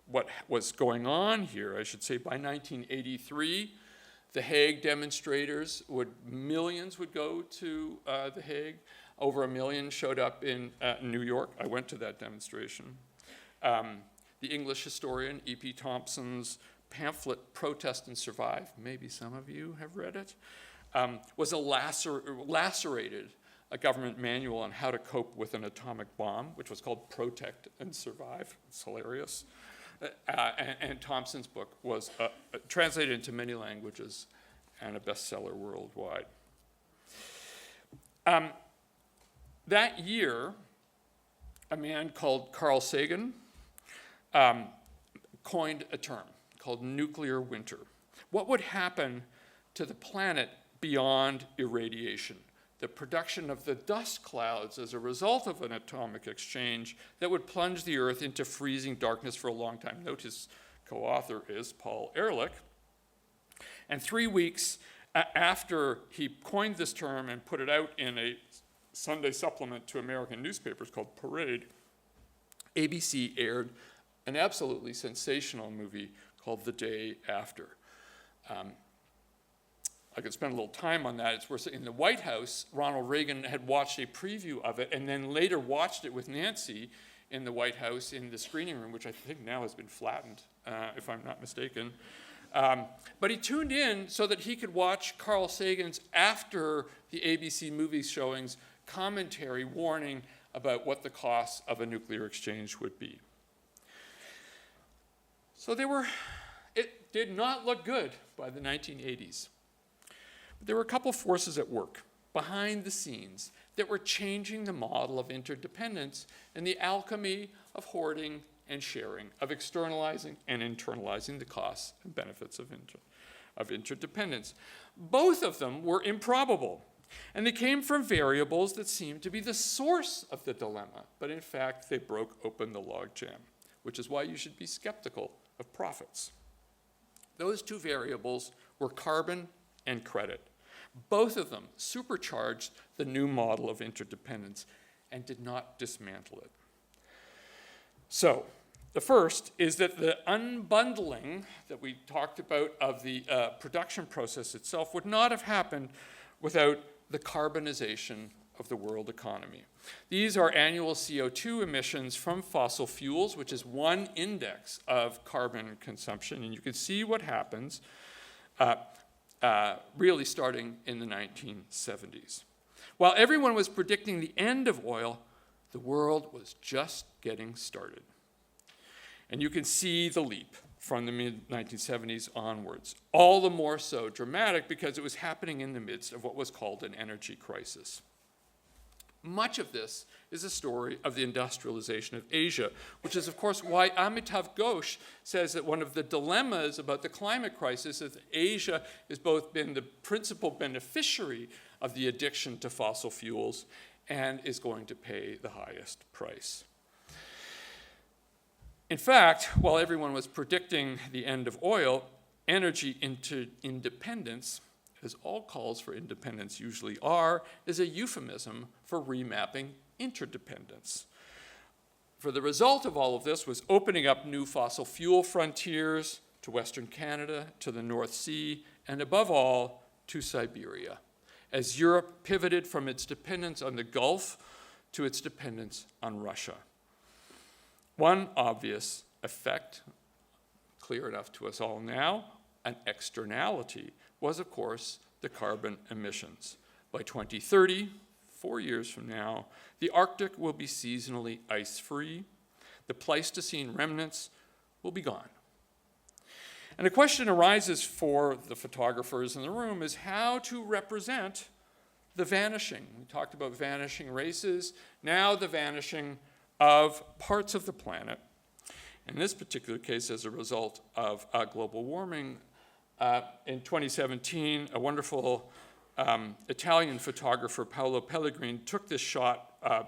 what was going on here. I should say by 1983, the Hague demonstrators millions would go to The Hague. Over 1 million showed up in New York. I went to that demonstration. The English historian E.P. Thompson's pamphlet, Protest and Survive, maybe some of you have read it, was lacerated a government manual on how to cope with an atomic bomb, which was called Protect and Survive. It's hilarious. And Thompson's book was translated into many languages and a bestseller worldwide. That year, a man called Carl Sagan coined a term called nuclear winter. What would happen to the planet beyond irradiation? The production of the dust clouds as a result of an atomic exchange that would plunge the Earth into freezing darkness for a long time. Note his co-author is Paul Ehrlich. And 3 weeks after he coined this term and put it out in a Sunday supplement to American newspapers called Parade, ABC aired an absolutely sensational movie called The Day After. I could spend a little time on that. It's worth in the White House, Ronald Reagan had watched a preview of it and then later watched it with Nancy in the White House in the screening room, which I think now has been flattened, if I'm not mistaken. But he tuned in so that he could watch Carl Sagan's, after the ABC movie showings, commentary warning about what the cost of a nuclear exchange would be. So it did not look good by the 1980s. But there were a couple forces at work behind the scenes that were changing the model of interdependence and the alchemy of hoarding and sharing, of externalizing and internalizing the costs and benefits of interdependence. Both of them were improbable, and they came from variables that seemed to be the source of the dilemma, but in fact they broke open the logjam, which is why you should be skeptical of profits. Those two variables were carbon and credit. Both of them supercharged the new model of interdependence and did not dismantle it. So, the first is that the unbundling that we talked about of the production process itself would not have happened without the carbonization of the world economy. These are annual CO2 emissions from fossil fuels, which is one index of carbon consumption, and you can see what happens really starting in the 1970s. While everyone was predicting the end of oil, the world was just getting started. And you can see the leap from the mid-1970s onwards, all the more so dramatic because it was happening in the midst of what was called an energy crisis. Much of this is a story of the industrialization of Asia, which is, of course, why Amitav Ghosh says that one of the dilemmas about the climate crisis is that Asia has both been the principal beneficiary of the addiction to fossil fuels and is going to pay the highest price. In fact, while everyone was predicting the end of oil, energy independence, as all calls for independence usually are, is a euphemism for remapping interdependence. For the result of all of this was opening up new fossil fuel frontiers to Western Canada, to the North Sea, and above all, to Siberia, as Europe pivoted from its dependence on the Gulf to its dependence on Russia. One obvious effect, clear enough to us all now, an externality, was, of course, the carbon emissions. By 2030, 4 years from now, the Arctic will be seasonally ice-free. The Pleistocene remnants will be gone. And a question arises for the photographers in the room is how to represent the vanishing. We talked about vanishing races, now the vanishing of parts of the planet. In this particular case, as a result of global warming, in 2017, a wonderful Italian photographer, Paolo Pellegrini, took this shot from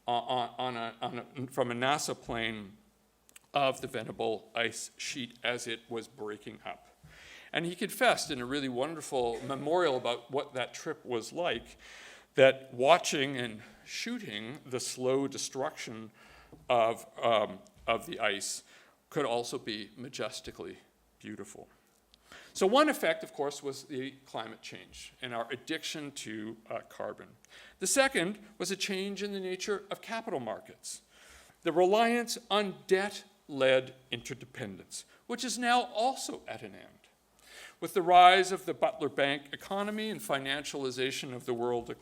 a NASA plane of the Venable ice sheet as it was breaking up. And he confessed in a really wonderful memorial about what that trip was like, that watching and shooting the slow destruction of the ice could also be majestically beautiful. So one effect, of course, was the climate change and our addiction to carbon. The second was a change in the nature of capital markets, the reliance on debt-led interdependence, which is now also at an end. With the rise of the Butler Bank economy and financialization of the world,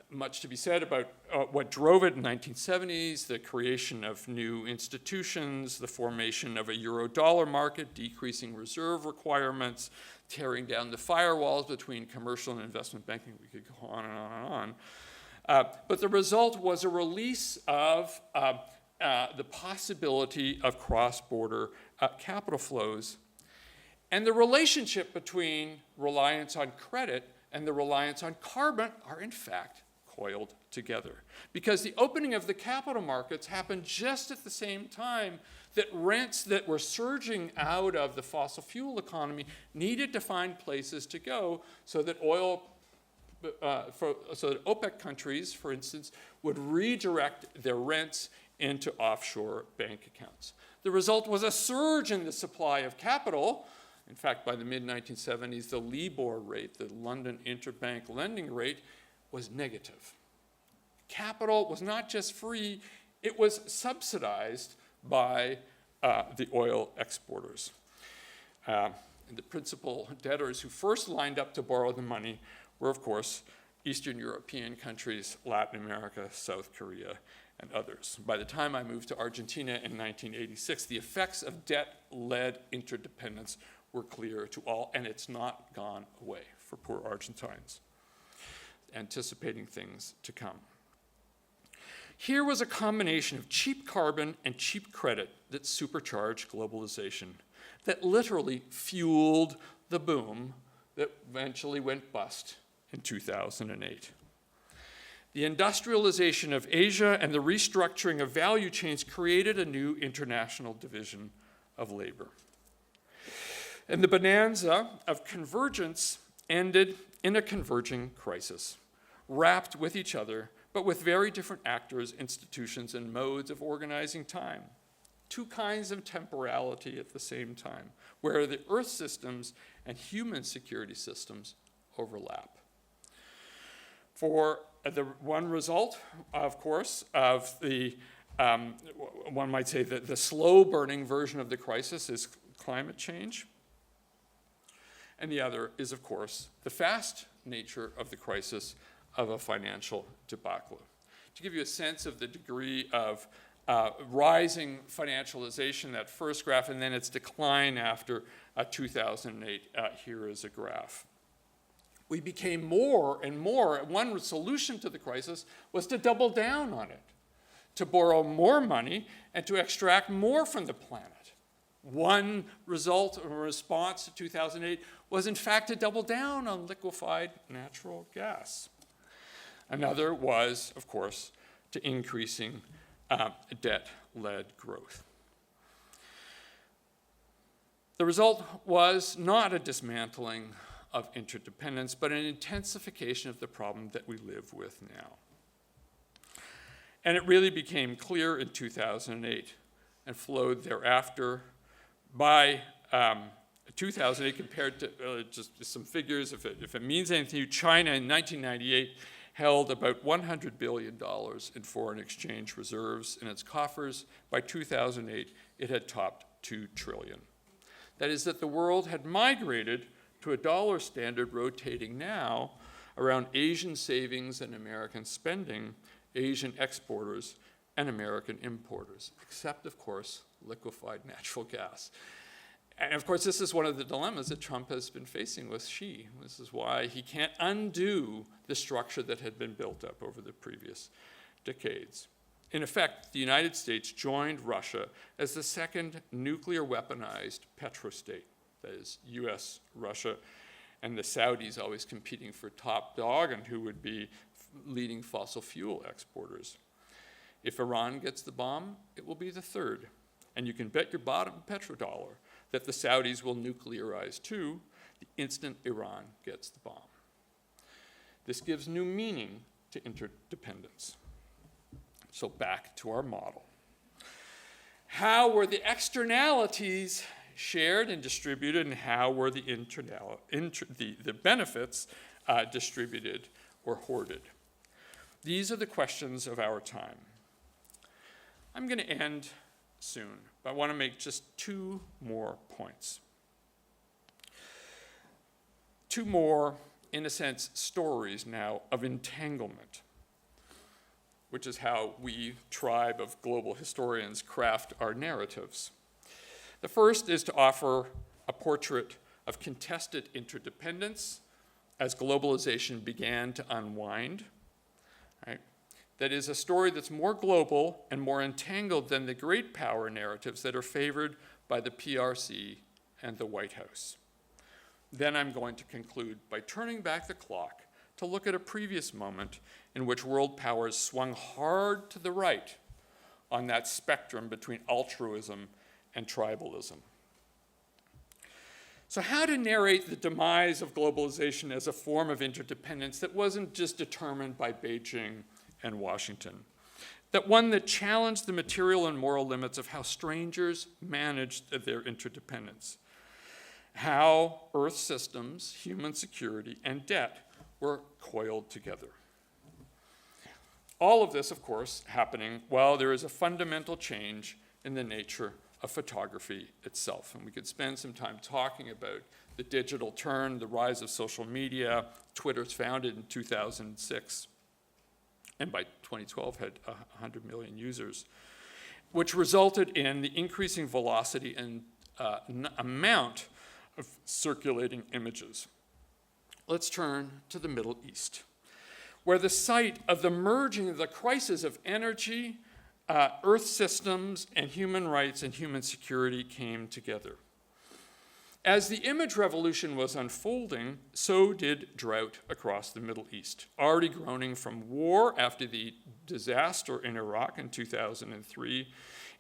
much to be said about what drove it in the 1970s, the creation of new institutions, the formation of a euro-dollar market, decreasing reserve requirements, tearing down the firewalls between commercial and investment banking. We could go on and on and on. But the result was a release of the possibility of cross-border capital flows. And the relationship between reliance on credit and the reliance on carbon are in fact coiled together. Because the opening of the capital markets happened just at the same time that rents that were surging out of the fossil fuel economy needed to find places to go so that so that OPEC countries, for instance, would redirect their rents into offshore bank accounts. The result was a surge in the supply of capital. In fact, by the mid-1970s, the LIBOR rate, the London Interbank Lending Rate, was negative. Capital was not just free, it was subsidized by the oil exporters. And the principal debtors who first lined up to borrow the money were, of course, Eastern European countries, Latin America, South Korea, and others. By the time I moved to Argentina in 1986, the effects of debt-led interdependence were clear to all, and it's not gone away for poor Argentines, anticipating things to come. Here was a combination of cheap carbon and cheap credit that supercharged globalization, that literally fueled the boom that eventually went bust in 2008. The industrialization of Asia and the restructuring of value chains created a new international division of labor. And the bonanza of convergence ended in a converging crisis, wrapped with each other, but with very different actors, institutions, and modes of organizing time. Two kinds of temporality at the same time, where the Earth systems and human security systems overlap. For the one result, of course, of the, one might say that the slow-burning version of the crisis is climate change. And the other is, of course, the fast nature of the crisis of a financial debacle. To give you a sense of the degree of rising financialization, that first graph, and then its decline after 2008, here is a graph. We became more and more, one solution to the crisis was to double down on it, to borrow more money and to extract more from the planet. One result or response to 2008 was in fact to double down on liquefied natural gas. Another was, of course, to increasing debt-led growth. The result was not a dismantling of interdependence, but an intensification of the problem that we live with now. And it really became clear in 2008 and flowed thereafter. By 2008, compared to just some figures, if it means anything to you, China in 1998 held about $100 billion in foreign exchange reserves in its coffers. By 2008, it had topped $2 trillion. That is that the world had migrated to a dollar standard rotating now around Asian savings and American spending, Asian exporters, and American importers, except, of course, liquefied natural gas. And of course, this is one of the dilemmas that Trump has been facing with Xi. This is why he can't undo the structure that had been built up over the previous decades. In effect, the United States joined Russia as the second nuclear weaponized petrostate. That is, US, Russia, and the Saudis always competing for top dog and who would be leading fossil fuel exporters. If Iran gets the bomb, it will be the third. And you can bet your bottom petrodollar that the Saudis will nuclearize too the instant Iran gets the bomb. This gives new meaning to interdependence. So back to our model. How were the externalities shared and distributed, and how were the benefits distributed or hoarded? These are the questions of our time. I'm going to end soon, but I want to make just two more points. Two more, in a sense, stories now of entanglement, which is how we, tribe of global historians, craft our narratives. The first is to offer a portrait of contested interdependence as globalization began to unwind, right? That is a story that's more global and more entangled than the great power narratives that are favored by the PRC and the White House. Then I'm going to conclude by turning back the clock to look at a previous moment in which world powers swung hard to the right on that spectrum between altruism and tribalism. So how to narrate the demise of globalization as a form of interdependence that wasn't just determined by Beijing and Washington, that one that challenged the material and moral limits of how strangers managed their interdependence, how Earth systems, human security, and debt were coiled together. All of this, of course, happening while there is a fundamental change in the nature of photography itself. And we could spend some time talking about the digital turn, the rise of social media. Twitter's founded in 2006, and by 2012 had 100 million users, which resulted in the increasing velocity and amount of circulating images. Let's turn to the Middle East, where the site of the merging of the crisis of energy, Earth systems, and human rights and human security came together. As the image revolution was unfolding, so did drought across the Middle East, already groaning from war after the disaster in Iraq in 2003,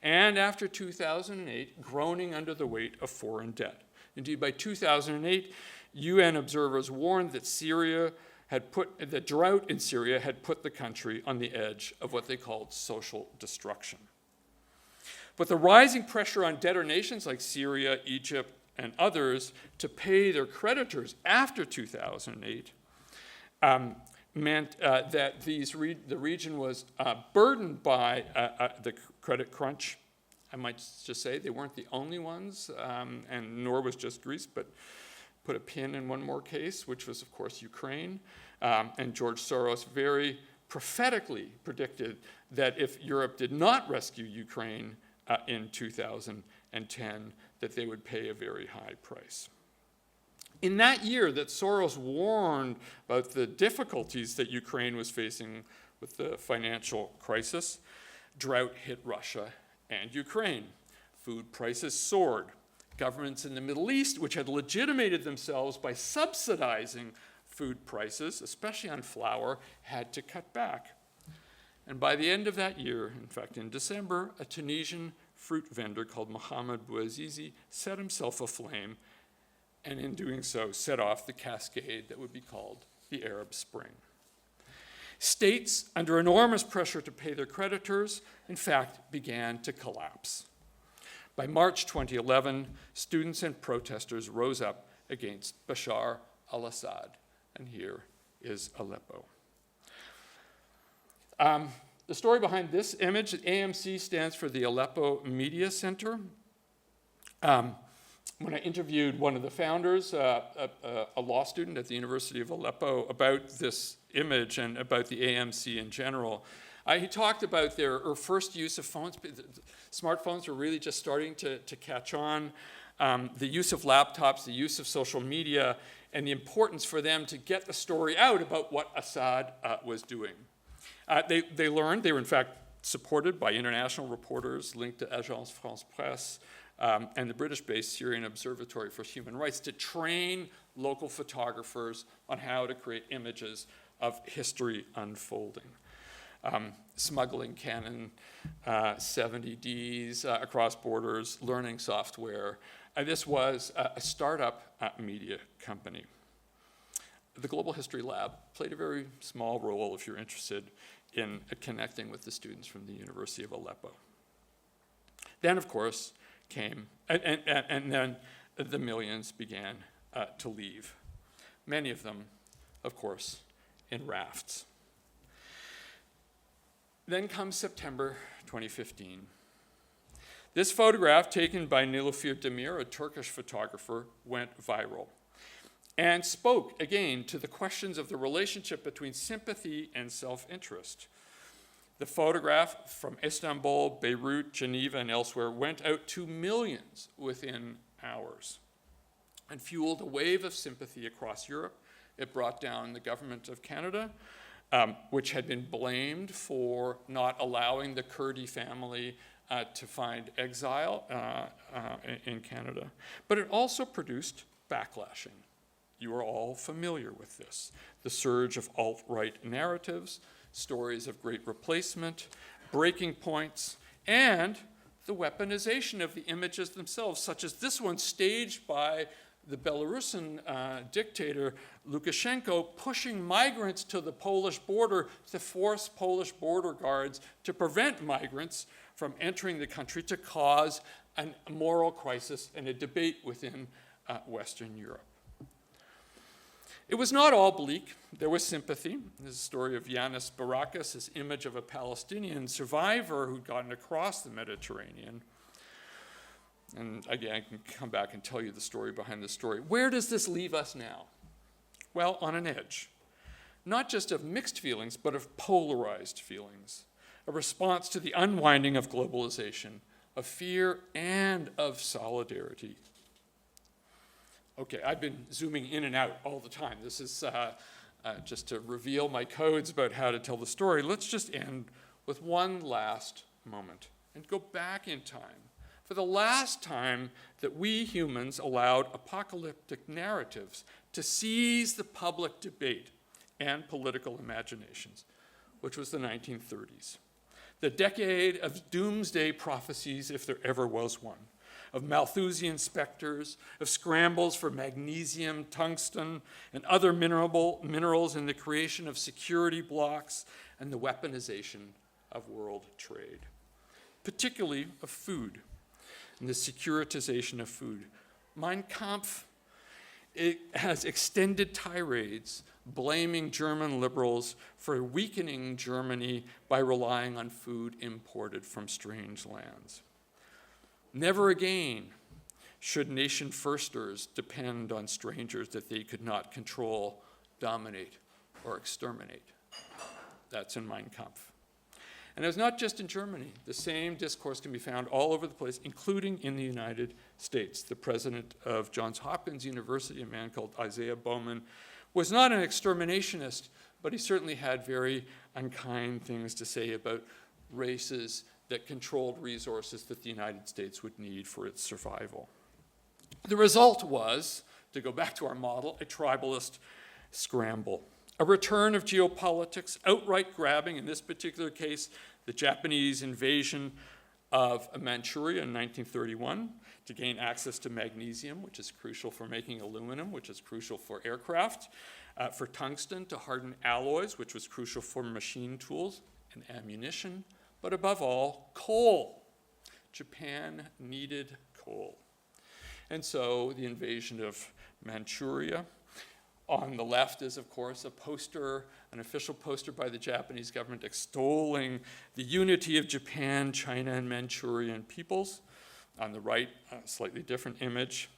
and after 2008, groaning under the weight of foreign debt. Indeed, by 2008, UN observers warned that the drought in Syria had put the country on the edge of what they called social destruction. But the rising pressure on debtor nations like Syria, Egypt, and others to pay their creditors after 2008 meant that the region was burdened by the credit crunch. I might just say they weren't the only ones, and nor was just Greece, but put a pin in one more case, which was, of course, Ukraine. And George Soros very prophetically predicted that if Europe did not rescue Ukraine in 2010, that they would pay a very high price. In that year that Soros warned about the difficulties that Ukraine was facing with the financial crisis, drought hit Russia and Ukraine. Food prices soared. Governments in the Middle East, which had legitimated themselves by subsidizing food prices, especially on flour, had to cut back. And by the end of that year, in fact, in December, a Tunisian fruit vendor called Mohamed Bouazizi set himself aflame, and in doing so, set off the cascade that would be called the Arab Spring. States, under enormous pressure to pay their creditors, in fact, began to collapse. By March 2011, students and protesters rose up against Bashar al-Assad, and here is Aleppo. The story behind this image, AMC stands for the Aleppo Media Center. when I interviewed one of the founders, a law student at the University of Aleppo, about this image and about the AMC in general, he talked about their first use of phones. Smartphones were really just starting to catch on. The use of laptops, the use of social media, and the importance for them to get the story out about what Assad was doing. They learned, they were in fact supported by international reporters linked to Agence France-Presse and the British-based Syrian Observatory for Human Rights to train local photographers on how to create images of history unfolding. Smuggling Canon 70Ds across borders, learning software. This was a startup media company. The Global History Lab played a very small role, if you're interested, in connecting with the students from the University of Aleppo. Then, of course, came, and then the millions began to leave. Many of them, of course, in rafts. Then comes September 2015. This photograph, taken by Nilüfer Demir, a Turkish photographer, went viral and spoke, again, to the questions of the relationship between sympathy and self-interest. The photograph from Istanbul, Beirut, Geneva, and elsewhere went out to millions within hours and fueled a wave of sympathy across Europe. It brought down the government of Canada, which had been blamed for not allowing the Kurdi family to find exile in Canada. But it also produced backlashing. You are all familiar with this. The surge of alt-right narratives, stories of great replacement, breaking points, and the weaponization of the images themselves, such as this one staged by the Belarusian dictator Lukashenko, pushing migrants to the Polish border to force Polish border guards to prevent migrants from entering the country, to cause a moral crisis and a debate within Western Europe. It was not all bleak. There was sympathy. This is the story of Yanis Barakas, his image of a Palestinian survivor who'd gotten across the Mediterranean. And again, I can come back and tell you the story behind the story. Where does this leave us now? Well, on an edge. Not just of mixed feelings, but of polarized feelings. A response to the unwinding of globalization, of fear and of solidarity. Okay, I've been zooming in and out all the time. This is just to reveal my codes about how to tell the story. Let's just end with one last moment and go back in time. For the last time that we humans allowed apocalyptic narratives to seize the public debate and political imaginations, which was the 1930s. The decade of doomsday prophecies, if there ever was one, of Malthusian specters, of scrambles for magnesium, tungsten, and other minerals in the creation of security blocks and the weaponization of world trade, particularly of food and the securitization of food. Mein Kampf, it has extended tirades blaming German liberals for weakening Germany by relying on food imported from strange lands. Never again should nation firsters depend on strangers that they could not control, dominate, or exterminate. That's in Mein Kampf. And it's not just in Germany. The same discourse can be found all over the place, including in the United States. The president of Johns Hopkins University, a man called Isaiah Bowman, was not an exterminationist, but he certainly had very unkind things to say about races that controlled resources that the United States would need for its survival. The result was, to go back to our model, a tribalist scramble. A return of geopolitics, outright grabbing, in this particular case, the Japanese invasion of Manchuria in 1931 to gain access to magnesium, which is crucial for making aluminum, which is crucial for aircraft, for tungsten to harden alloys, which was crucial for machine tools and ammunition, but above all, coal. Japan needed coal. And so the invasion of Manchuria. On the left is, of course, a poster, an official poster by the Japanese government extolling the unity of Japan, China, and Manchurian peoples. On the right, a slightly different image.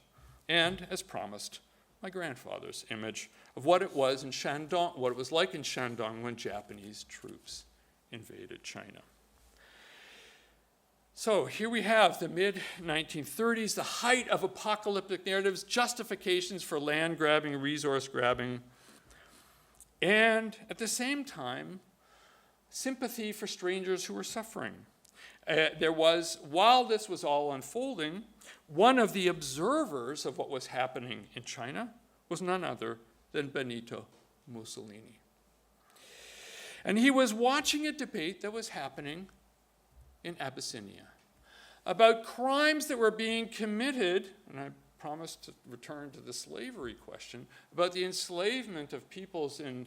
and, as promised, my grandfather's image of what it was in Shandong, what it was like in Shandong when Japanese troops invaded China. So here we have the mid-1930s, the height of apocalyptic narratives, justifications for land grabbing, resource grabbing, and at the same time, sympathy for strangers who were suffering. While this was all unfolding, one of the observers of what was happening in China was none other than Benito Mussolini. And he was watching a debate that was happening in Abyssinia about crimes that were being committed, and I promised to return to the slavery question, about the enslavement of peoples in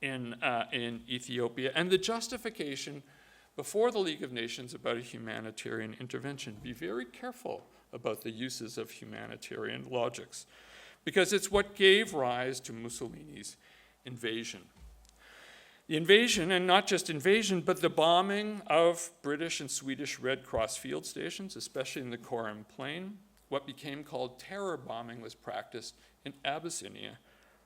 Ethiopia and the justification before the League of Nations about a humanitarian intervention. Be very careful about the uses of humanitarian logics, because it's what gave rise to Mussolini's invasion. The invasion, and not just invasion, but the bombing of British and Swedish Red Cross field stations, especially in the Korom Plain. What became called terror bombing was practiced in Abyssinia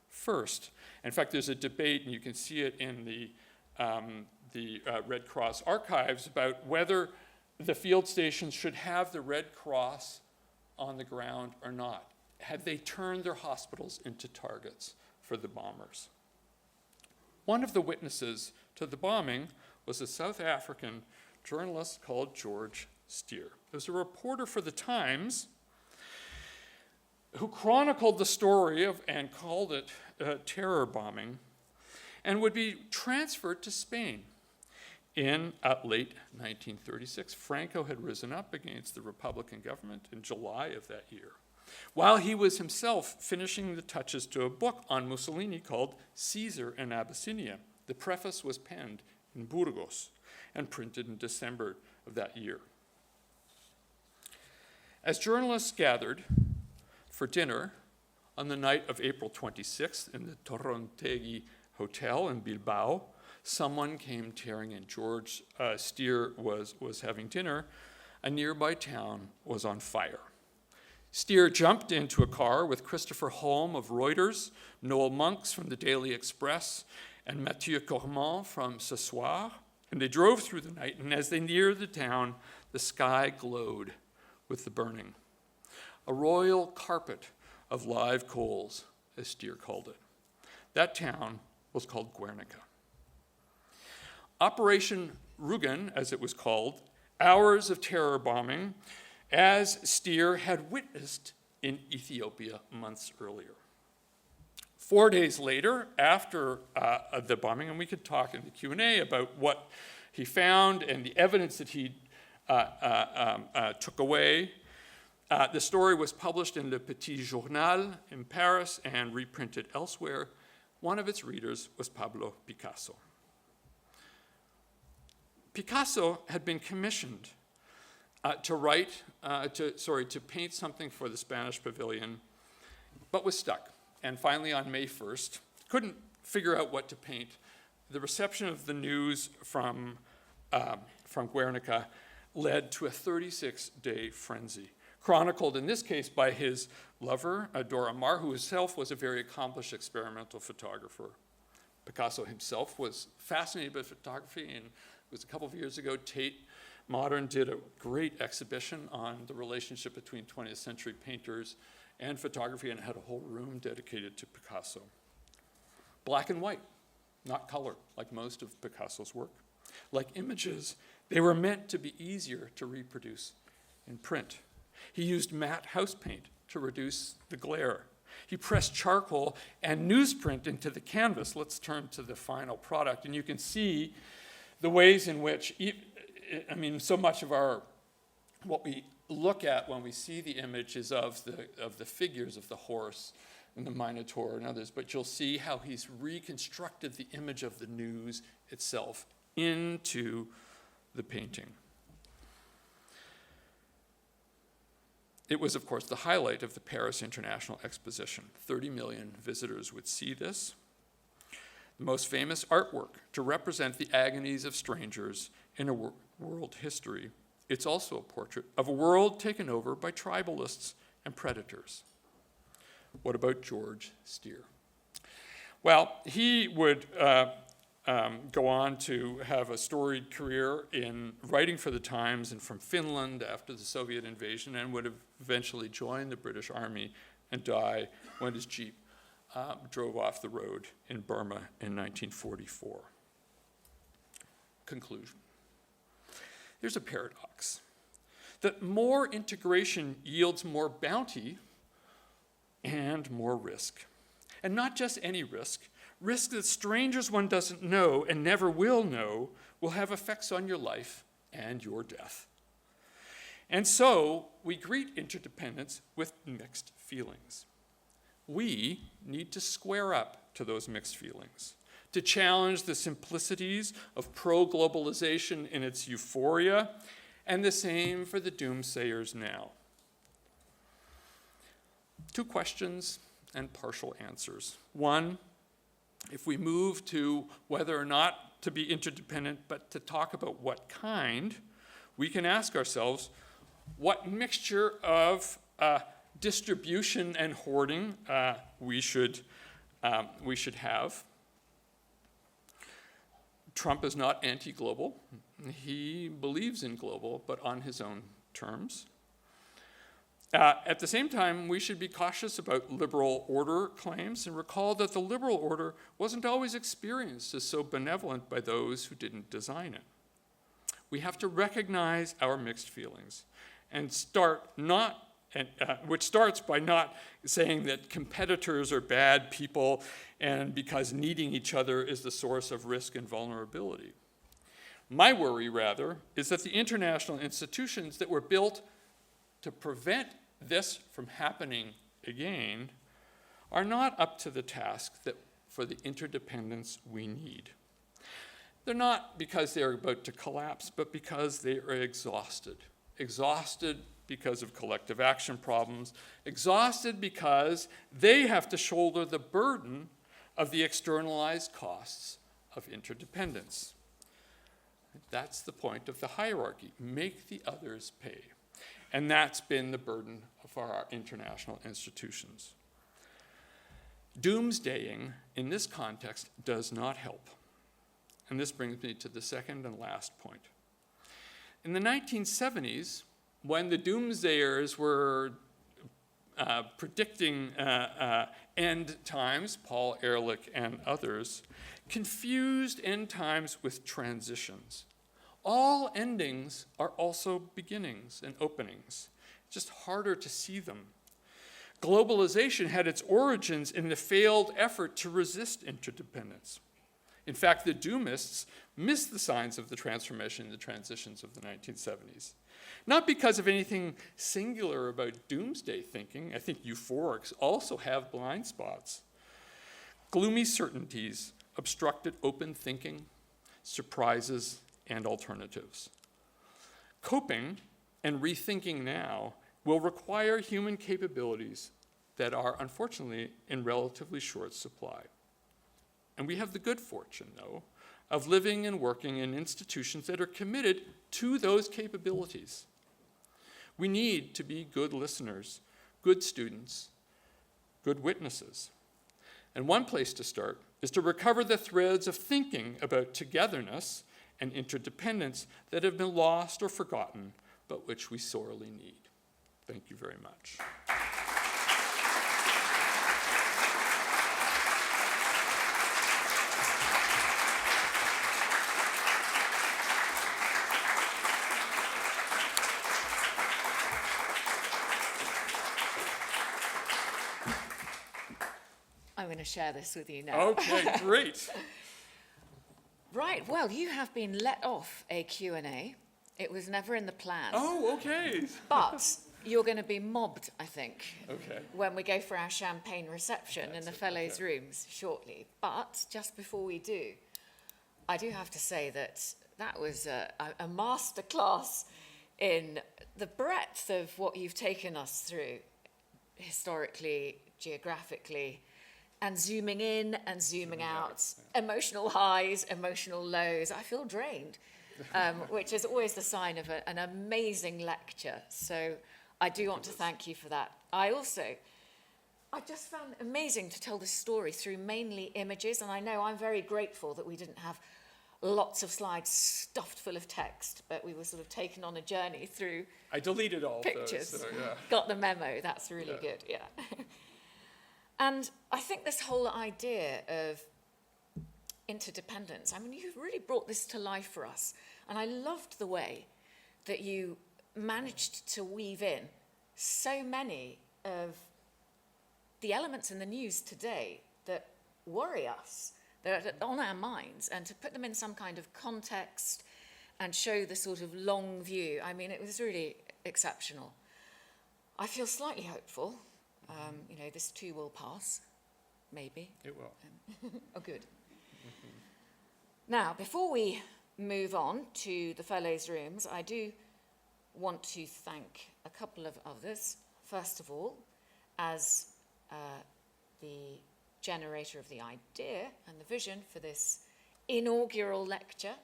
first. In fact, there's a debate, and you can see it in the Red Cross archives, about whether the field stations should have the Red Cross on the ground or not. Had they turned their hospitals into targets for the bombers? One of the witnesses to the bombing was a South African journalist called George Steer. He was a reporter for the Times who chronicled the story and called it terror bombing, and would be transferred to Spain in late 1936. Franco had risen up against the Republican government in July of that year, while he was himself finishing the touches to a book on Mussolini called Caesar in Abyssinia. The preface was penned in Burgos and printed in December of that year. As journalists gathered for dinner on the night of April 26th in the Torrontegi Hotel in Bilbao, someone came tearing in. George Steer was having dinner. A nearby town was on fire. Steer jumped into a car with Christopher Holm of Reuters, Noel Monks from the Daily Express, and Mathieu Cormand from Ce Soir, and they drove through the night, and as they neared the town, the sky glowed with the burning. A royal carpet of live coals, as Steer called it. That town was called Guernica. Operation Rugen, as it was called, hours of terror bombing, as Steer had witnessed in Ethiopia months earlier. 4 days later, after the bombing, and we could talk in the Q&A about what he found and the evidence that he took away, the story was published in Le Petit Journal in Paris and reprinted elsewhere. One of its readers was Pablo Picasso. Picasso had been commissioned to paint something for the Spanish Pavilion, but was stuck. And finally, on May 1st, couldn't figure out what to paint. The reception of the news from Guernica led to a 36-day frenzy, chronicled in this case by his lover, Dora Maar, who herself was a very accomplished experimental photographer. Picasso himself was fascinated by photography, and it was a couple of years ago, Tate Modern did a great exhibition on the relationship between 20th century painters and photography, and had a whole room dedicated to Picasso. Black and white, not color, like most of Picasso's work. Like images, they were meant to be easier to reproduce in print. He used matte house paint to reduce the glare. He pressed charcoal and newsprint into the canvas. Let's turn to the final product, and you can see the ways in which, so much of what we look at when we see the image is of the figures of the horse and the Minotaur and others, but you'll see how he's reconstructed the image of the news itself into the painting. It was, of course, the highlight of the Paris International Exposition. 30 million visitors would see this. The most famous artwork to represent the agonies of strangers in a world history. It's also a portrait of a world taken over by tribalists and predators. What about George Steer? Well, he would go on to have a storied career in writing for the Times and from Finland after the Soviet invasion, and would eventually join the British Army and die when his Jeep drove off the road in Burma in 1944. Conclusion. There's a paradox that more integration yields more bounty and more risk. And not just any risk. Risk that strangers one doesn't know and never will know will have effects on your life and your death. And so we greet interdependence with mixed feelings. We need to square up to those mixed feelings, to challenge the simplicities of pro-globalization in its euphoria, and the same for the doomsayers now. 2 questions and partial answers. 1, if we move to whether or not to be interdependent, but to talk about what kind, we can ask ourselves what mixture of distribution and hoarding we should have. Trump is not anti-global. He believes in global, but on his own terms. At the same time, we should be cautious about liberal order claims and recall that the liberal order wasn't always experienced as so benevolent by those who didn't design it. We have to recognize our mixed feelings and which starts by not saying that competitors are bad people and because needing each other is the source of risk and vulnerability. My worry, rather, is that the international institutions that were built to prevent this from happening again are not up to the task for the interdependence we need. They're not because they're about to collapse, but because they are exhausted. Exhausted because of collective action problems, exhausted because they have to shoulder the burden of the externalized costs of interdependence. That's the point of the hierarchy. Make the others pay. And that's been the burden of our international institutions. Doomsdaying in this context does not help. And this brings me to the second and last point. In the 1970s, when the doomsdayers were predicting end times, Paul Ehrlich and others, confused end times with transitions. All endings are also beginnings and openings. It's just harder to see them. Globalization had its origins in the failed effort to resist interdependence. In fact, the doomists missed the signs of the transformation and the transitions of the 1970s. Not because of anything singular about doomsday thinking. I think euphorics also have blind spots. Gloomy certainties obstructed open thinking, surprises, and alternatives. Coping and rethinking now will require human capabilities that are, unfortunately, in relatively short supply. And we have the good fortune, though, of living and working in institutions that are committed to those capabilities. We need to be good listeners, good students, good witnesses. And one place to start is to recover the threads of thinking about togetherness and interdependence that have been lost or forgotten, but which we sorely need. Thank you very much. I'm going to share this with you now. Okay, great. Right, well, you have been let off a Q&A. It was never in the plan. Oh, okay. But you're going to be mobbed, I think, Okay. when we go for our champagne reception in the fellows' rooms shortly. But just before we do, I do have to say that was a masterclass in the breadth of what you've taken us through, historically, geographically, and zooming in and zooming out, emotional highs, emotional lows. I feel drained, which is always the sign of an amazing lecture. So I do want to thank you for that. I just found it amazing to tell this story through mainly images, and I know I'm very grateful that we didn't have lots of slides stuffed full of text, but we were sort of taken on a journey through I deleted all pictures. of those, so yeah. Got the memo, that's really Yeah. good, yeah. And I think this whole idea of interdependence, I mean, you've really brought this to life for us. And I loved the way that you managed to weave in so many of the elements in the news today that worry us, that are on our minds, and to put them in some kind of context and show the sort of long view. I mean, it was really exceptional. I feel slightly hopeful. You know, this too will pass, maybe. It will. Oh, good. Now, before we move on to the fellows' rooms, I do want to thank a couple of others. First of all, as the generator of the idea and the vision for this inaugural lecture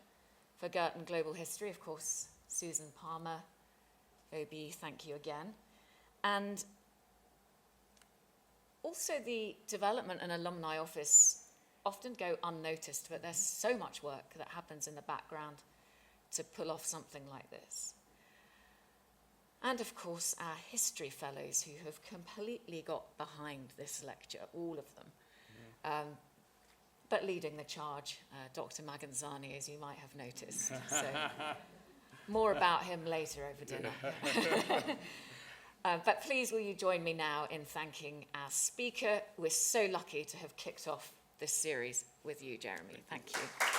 for Girton Global History, of course, Susan Palmer OBE, thank you again. And also the development and alumni office often go unnoticed, but there's so much work that happens in the background to pull off something like this. And of course, our history fellows who have completely got behind this lecture, all of them. But leading the charge, Dr Maghenzani, as you might have noticed. So more about him later over dinner. But please will you join me now in thanking our speaker. We're so lucky to have kicked off this series with you, Jeremy. Thank you.